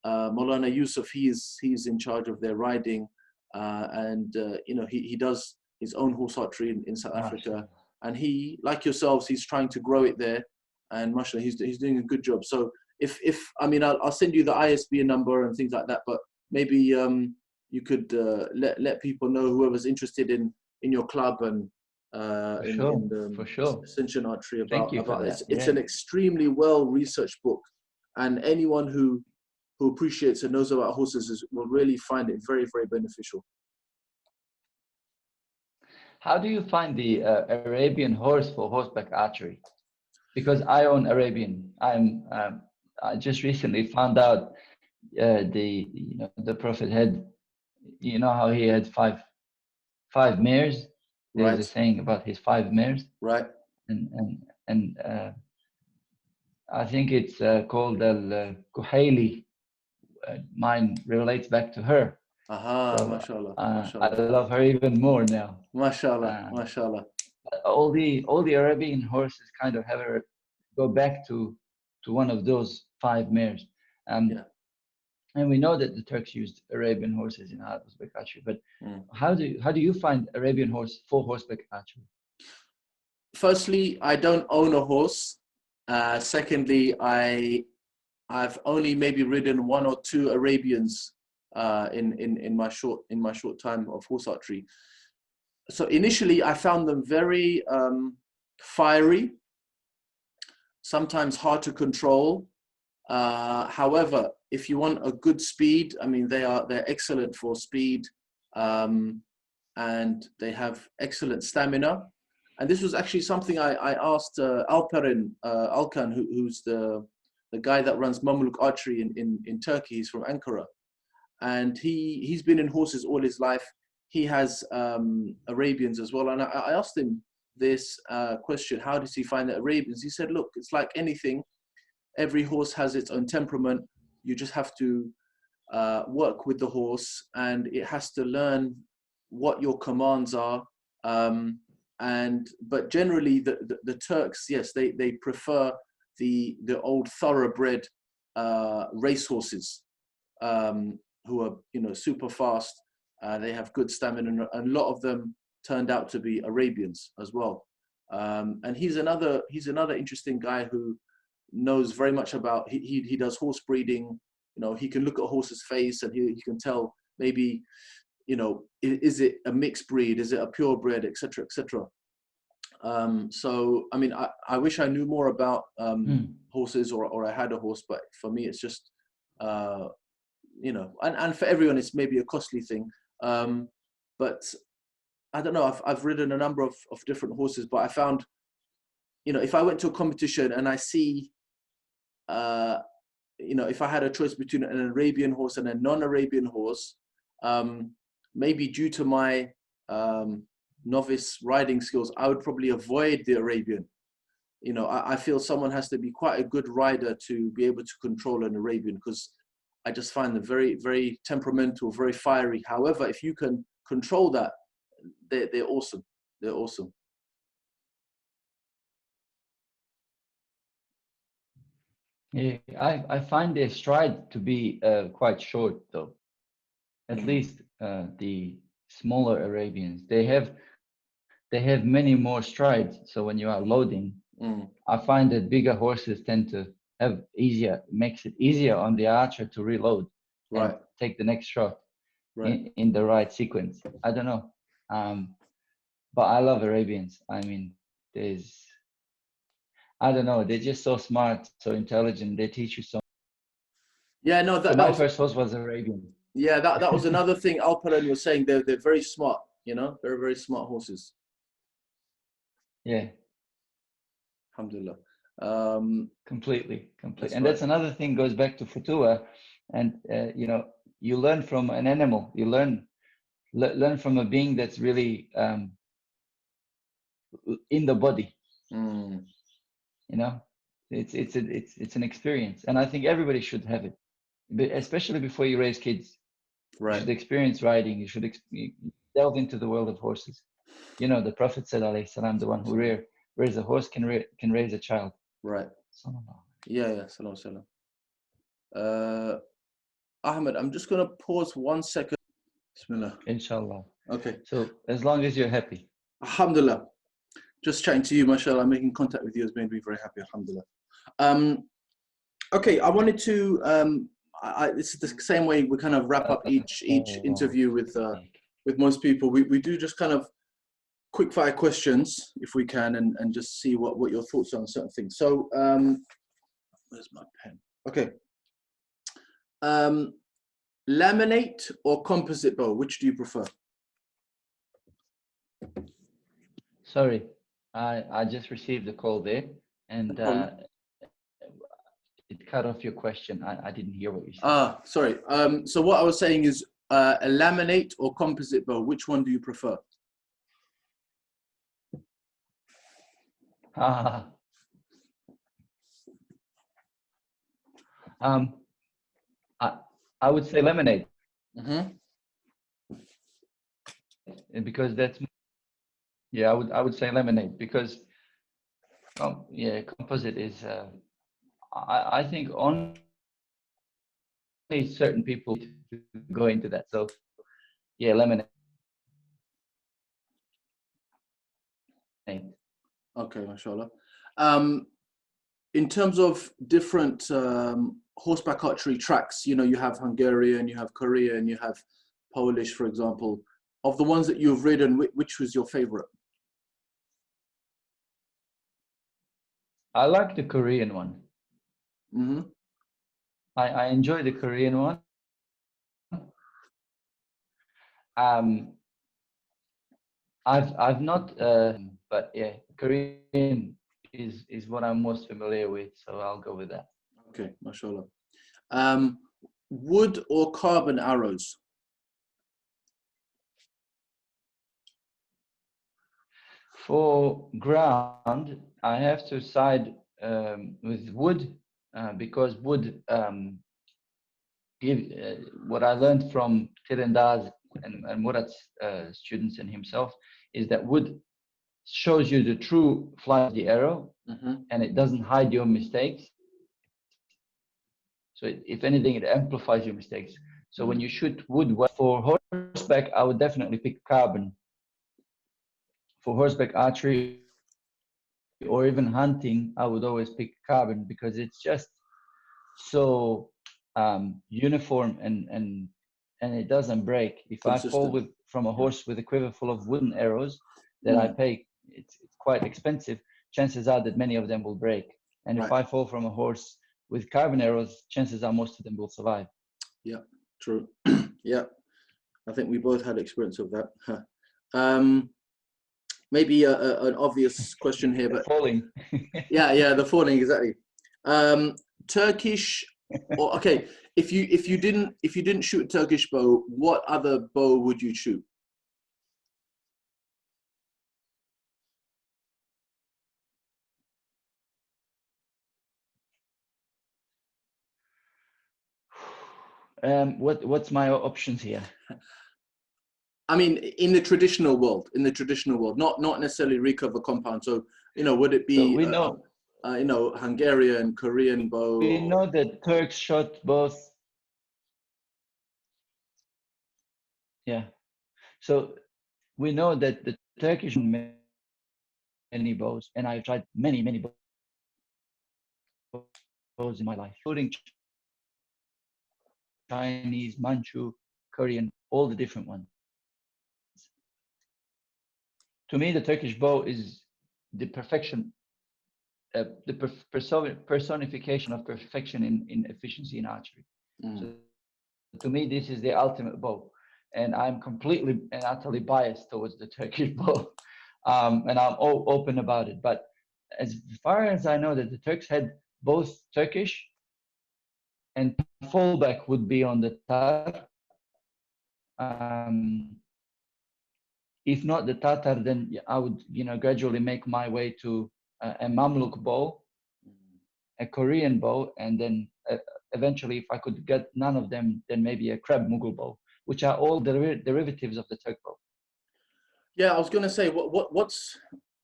Speaker 1: Maulana Yusuf, he's in charge of their riding, and you know, he does his own horse archery in South Africa, and he, like yourselves, he's trying to grow it there, and mashallah, he's doing a good job. So if I mean, I'll send you the ISBN number and things like that, but maybe you could let people know, whoever's interested in your club and
Speaker 2: for sure.
Speaker 1: Ascension Archery,
Speaker 2: about
Speaker 1: it. It's an extremely well researched book, and anyone who appreciates and knows about horses will really find it very, very beneficial.
Speaker 2: How do you find the Arabian horse for horseback archery? Because I own Arabian. I just recently found out the Prophet had, you know how he had five mares. There's a saying about his 5 mares.
Speaker 1: Right.
Speaker 2: And I think it's called Al-Kuhaili. Mine relates back to her. So,
Speaker 1: mashallah,
Speaker 2: mashallah. I love her even more now.
Speaker 1: Mashallah, mashallah.
Speaker 2: All the Arabian horses kind of have her go back to one of those 5 mares. And we know that the Turks used Arabian horses in horseback archery, but
Speaker 1: Mm.
Speaker 2: how do you find Arabian horse for horseback archery?
Speaker 1: Firstly, I don't own a horse. Secondly, I've only maybe ridden one or two Arabians in my short time of horse archery. So initially, I found them very fiery, sometimes hard to control. However, if you want a good speed, I mean, they're excellent for speed, and they have excellent stamina. And this was actually something I asked Alkan, who's the guy that runs Mamluk Archery in Turkey. He's from Ankara, and he's been in horses all his life. He has Arabians as well, and I asked him this question: how does he find the Arabians? He said, "Look, it's like anything. Every horse has its own temperament. You just have to work with the horse, and it has to learn what your commands are." But generally, the Turks, yes, they prefer the old thoroughbred racehorses, who are super fast. They have good stamina, and a lot of them turned out to be Arabians as well. And he's another interesting guy who knows very much about. He does horse breeding. He can look at a horse's face and he can tell maybe, is it a mixed breed? Is it a purebred, etc., etc. So, I mean, I wish I knew more about horses, or I had a horse, but for me, it's just, and for everyone, it's maybe a costly thing. But I don't know, I've ridden a number of different horses, but I found, if I went to a competition and I see, if I had a choice between an Arabian horse and a non-Arabian horse, maybe due to my novice riding skills, I would probably avoid the Arabian. I feel someone has to be quite a good rider to be able to control an Arabian, because I just find them very, very temperamental, very fiery. However, if you can control that, they're awesome. They're awesome.
Speaker 2: Yeah, I find their stride to be quite short, though. At least the smaller Arabians, they have many more strides. So when you are loading, I find that bigger horses tend to makes it easier on the archer to reload,
Speaker 1: right,
Speaker 2: and take the next shot
Speaker 1: right.
Speaker 2: in the right sequence. I don't know, but I love Arabians. I mean, I don't know, they're just so smart, so intelligent. They teach you so.
Speaker 1: Yeah, no,
Speaker 2: So my first horse was Arabian.
Speaker 1: Yeah, that was another thing Alperen was saying. They're very smart, they're very smart horses.
Speaker 2: Yeah.
Speaker 1: Alhamdulillah.
Speaker 2: Completely. And
Speaker 1: right.
Speaker 2: that's another thing, goes back to Futua, and you learn from an animal. You learn from a being that's really in the body. It's an experience, and I think everybody should have it, especially before you raise kids.
Speaker 1: Right.
Speaker 2: You should experience riding. You should delve into the world of horses. The Prophet said, alayhi salam, the one who rears a horse can raise a child.
Speaker 1: Right. Yeah. Salam salam. Ahmed, I'm just going to pause 1 second. Bismillah.
Speaker 2: Inshallah.
Speaker 1: Okay.
Speaker 2: So as long as you're happy.
Speaker 1: Alhamdulillah. Just chatting to you, mashallah, making contact with you has made me very happy, alhamdulillah. Okay, I wanted to, this is the same way we kind of wrap up each interview with most people. We do just kind of quick fire questions, if we can, and just see what your thoughts are on certain things. So, where's my pen? Okay. Laminate or composite bow, which do you prefer?
Speaker 2: Sorry, I just received a call there, and it cut off your question. I didn't hear what you said.
Speaker 1: Sorry. So what I was saying is, a laminate or composite bow, which one do you prefer?
Speaker 2: I would say lemonade.
Speaker 1: Mm-hmm.
Speaker 2: Because that's, yeah, I would say lemonade, because composite is I think only certain people to go into that. So yeah, lemonade.
Speaker 1: Okay, mashallah. In terms of different horseback archery tracks, you know, you have Hungarian, you have Korean, you have Polish, for example. Of the ones that you've ridden, which was your favorite?
Speaker 2: I like the Korean one.
Speaker 1: Mm-hmm.
Speaker 2: I enjoy the Korean one. I've not, but yeah, Korean is what I'm most familiar with, so I'll go with that.
Speaker 1: Okay, mashallah. Wood or carbon arrows?
Speaker 2: For ground, I have to side with wood because wood give what I learned from Tirandaz and Murat's students and himself is that wood shows you the true flight of the arrow, and it doesn't hide your mistakes. So if anything, it amplifies your mistakes. So when you shoot wood, for horseback, I would definitely pick carbon. For horseback archery or even hunting, I would always pick carbon because it's just so uniform and it doesn't break. If I fall from a horse with a quiver full of wooden arrows that I pay, it's quite expensive, chances are that many of them will break. And if I fall from a horse with carbon arrows, chances are most of them will survive.
Speaker 1: Yeah, true. Yeah, I think we both had experience of that. Maybe an obvious question here, but
Speaker 2: falling.
Speaker 1: yeah, the falling, exactly. Turkish, or okay, if you didn't shoot a Turkish bow, what other bow would you shoot?
Speaker 2: What's my options here?
Speaker 1: I mean, in the traditional world, not necessarily recover compound. So, you know, would it be,
Speaker 2: so we know,
Speaker 1: you know, Hungarian, Korean bow?
Speaker 2: We know that Turks shot both. Yeah. So we know that the Turkish many bows, and I've tried many bows in my life, including Chinese, Manchu, Korean, all the different ones. To me, the Turkish bow is the perfection, the personification of perfection in efficiency in archery. So to me, this is the ultimate bow, and I'm completely and utterly biased towards the Turkish bow, and I'm all open about it. But as far as I know, that the Turks had both Turkish and fallback would be on the Tatar. If not the Tatar, then I would, gradually make my way to a Mamluk bow, a Korean bow, and then eventually, if I could get none of them, then maybe a Krab Mughal bow, which are all derivatives of the Turk bow.
Speaker 1: Yeah, I was going to say,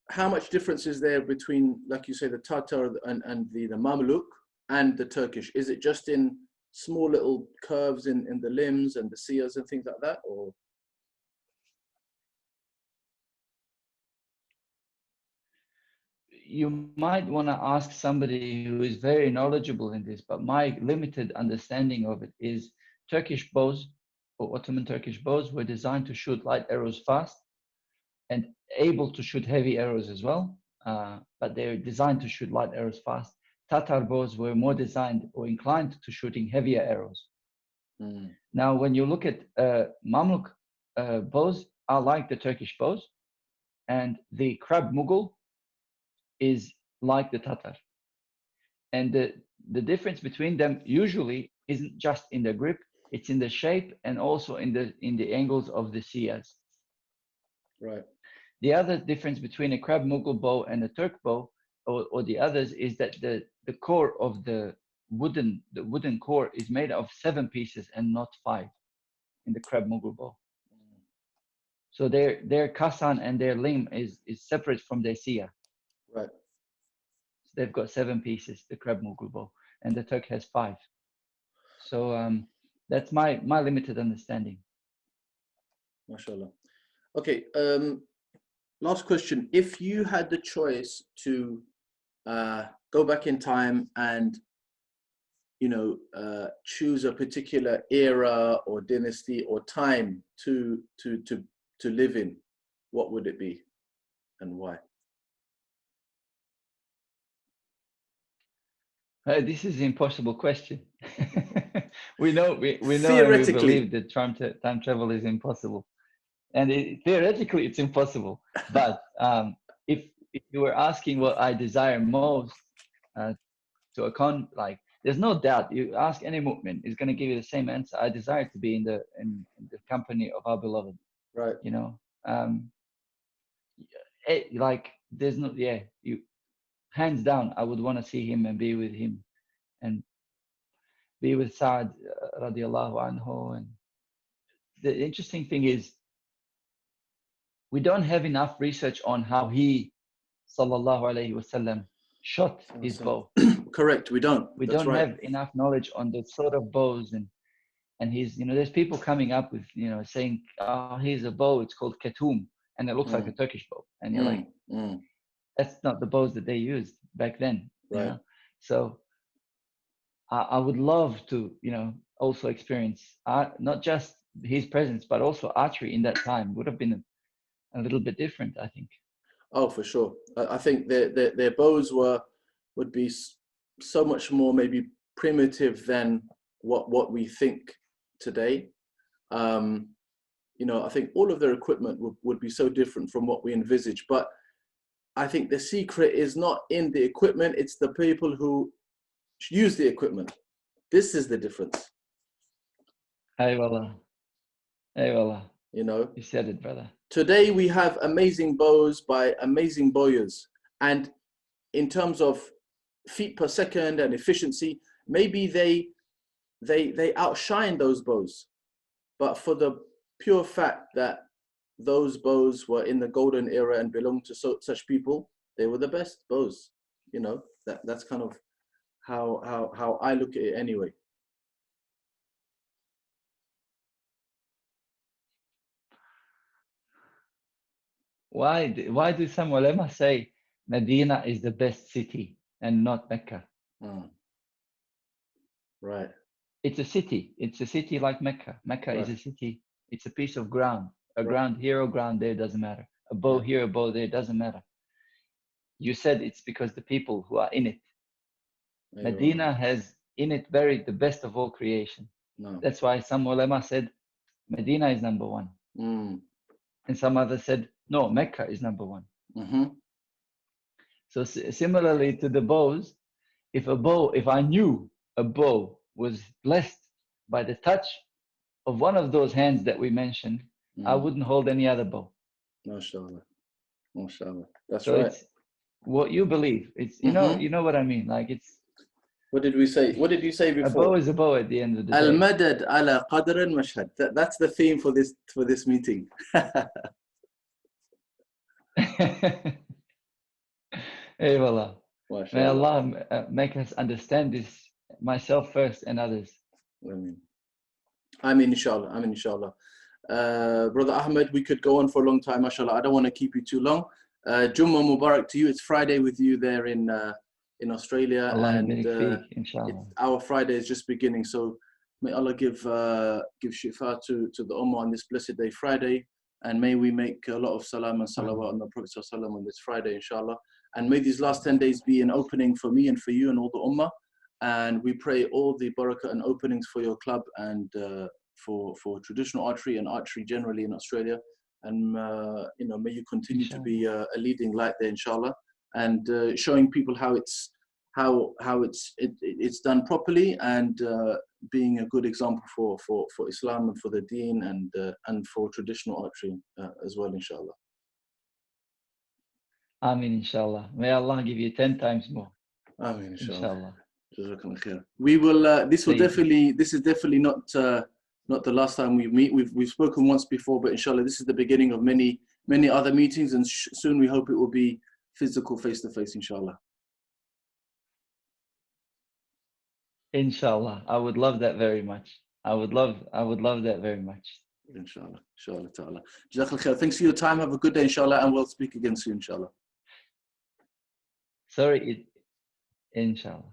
Speaker 1: how much difference is there between, like you say, the Tatar and the Mamluk and the Turkish? Is it just in small little curves in the limbs and the seers and things like that, or?
Speaker 2: You might want to ask somebody who is very knowledgeable in this, but my limited understanding of it is Turkish bows, or Ottoman Turkish bows, were designed to shoot light arrows fast and able to shoot heavy arrows as well, but they're designed to shoot light arrows fast. Tatar bows were more designed or inclined to shooting heavier arrows. Now, when you look at Mamluk bows, are like the Turkish bows, and the Krab Mughal is like the Tatar. And the difference between them usually isn't just in the grip, it's in the shape and also in the angles of the siyas.
Speaker 1: Right.
Speaker 2: The other difference between a Krab Mughal bow and a Turk bow, or the others, is that the core of the wooden core is made of 7 pieces and not 5 in the Krab Mughal bow. So their kasan and their limb is separate from their siya.
Speaker 1: Right.
Speaker 2: They've got 7 pieces, the Krab Mughal bow, and the Turk has 5. So That's my limited understanding.
Speaker 1: MashaAllah. Okay, last question. If you had the choice to go back in time and, you know, choose a particular era or dynasty or time to live in, what would it be and why?
Speaker 2: This is an impossible question. we know and we believe that time travel is impossible, and theoretically it's impossible. But if you were asking what I desire most to account, like, there's no doubt. You ask any mu'min, is going to give you the same answer. I desire to be in the company of our beloved.
Speaker 1: Right.
Speaker 2: You know, like there's no you. Hands down, I would want to see him and be with him and be with Sa'd radiallahu anhu. And the interesting thing is, we don't have enough research on how he, sallallahu alayhi wasallam, shot his bow.
Speaker 1: Correct, we don't.
Speaker 2: We don't have enough knowledge on the sort of bows and his, you know, there's people coming up with, you know, saying, oh, here's a bow, it's called Katoum, and it looks like a Turkish bow. And you're like, that's not the bows that they used back then.
Speaker 1: Right.
Speaker 2: You know? So I would love to, you know, also experience not just his presence, but also archery in that time. Would have been a little bit different, I think.
Speaker 1: Oh, for sure. I think their bows would be so much more maybe primitive than what we think today. You know, I think all of their equipment would be so different from what we envisage. But I think the secret is not in the equipment, it's the people who use the equipment. This is the difference.
Speaker 2: Hey, wallah. Hey, wallah.
Speaker 1: You know,
Speaker 2: you said it, brother.
Speaker 1: Today we have amazing bows by amazing bowyers, and in terms of feet per second and efficiency, maybe they outshine those bows. But for the pure fact that those bows were in the golden era and belonged to such people, they were the best bows. You know, that's kind of how I look at it anyway.
Speaker 2: Why do some ulama say Medina is the best city and not Mecca?
Speaker 1: Right.
Speaker 2: It's a city. It's a city like Mecca. Mecca is a city. It's a piece of ground. A ground here or ground there, doesn't matter. A bow here, a bow there, doesn't matter. You said it's because the people who are in it. Medina has in it buried the best of all creation. That's why some ulama said Medina is number one. And some others said, no, Mecca is number one. So similarly to the bows, if I knew a bow was blessed by the touch of one of those hands that we mentioned, I wouldn't hold any other bow.
Speaker 1: MashaAllah. MashaAllah. That's
Speaker 2: so
Speaker 1: right.
Speaker 2: It's what you believe. It's you know what I mean. Like it's.
Speaker 1: What did we say? What did you say before?
Speaker 2: A bow is a bow at the end of the day.
Speaker 1: Al-madad ala qadr al-mashhad. That's the theme for this meeting.
Speaker 2: Hey, wallah. May Allah make us understand this, myself first and others.
Speaker 1: Ameen, inshallah. Ameen, inshallah. Brother Ahmed, we could go on for a long time, mashallah. I don't want to keep you too long. Jummah Mubarak to you. It's Friday with you there in Australia, and our Friday is just beginning. So may Allah give shifa to the Ummah on this blessed day, Friday, and may we make a lot of salam and salawat on the Prophet ﷺ on this Friday, inshallah. And may these last 10 days be an opening for me and for you and all the Ummah. And we pray all the barakah and openings for your club and for traditional archery and archery generally in Australia. And you know, may you continue to be a leading light there, inshallah, and showing people how it's done properly, and being a good example for Islam and for the Deen and for traditional archery as well, inshallah.
Speaker 2: Ameen, inshallah. May Allah give you 10 times more.
Speaker 1: Ameen,
Speaker 2: inshallah.
Speaker 1: We will. This is definitely not the last time we meet. We've spoken once before, but inshallah, this is the beginning of many other meetings, and soon we hope it will be physical, face to face, inshallah.
Speaker 2: Inshallah, I would love that very much. I would love that very much.
Speaker 1: Inshallah, inshallah ta'ala. Jazakallah khair. Thanks for your time. Have a good day, inshallah, and we'll speak again soon, inshallah.
Speaker 2: Sorry, inshallah.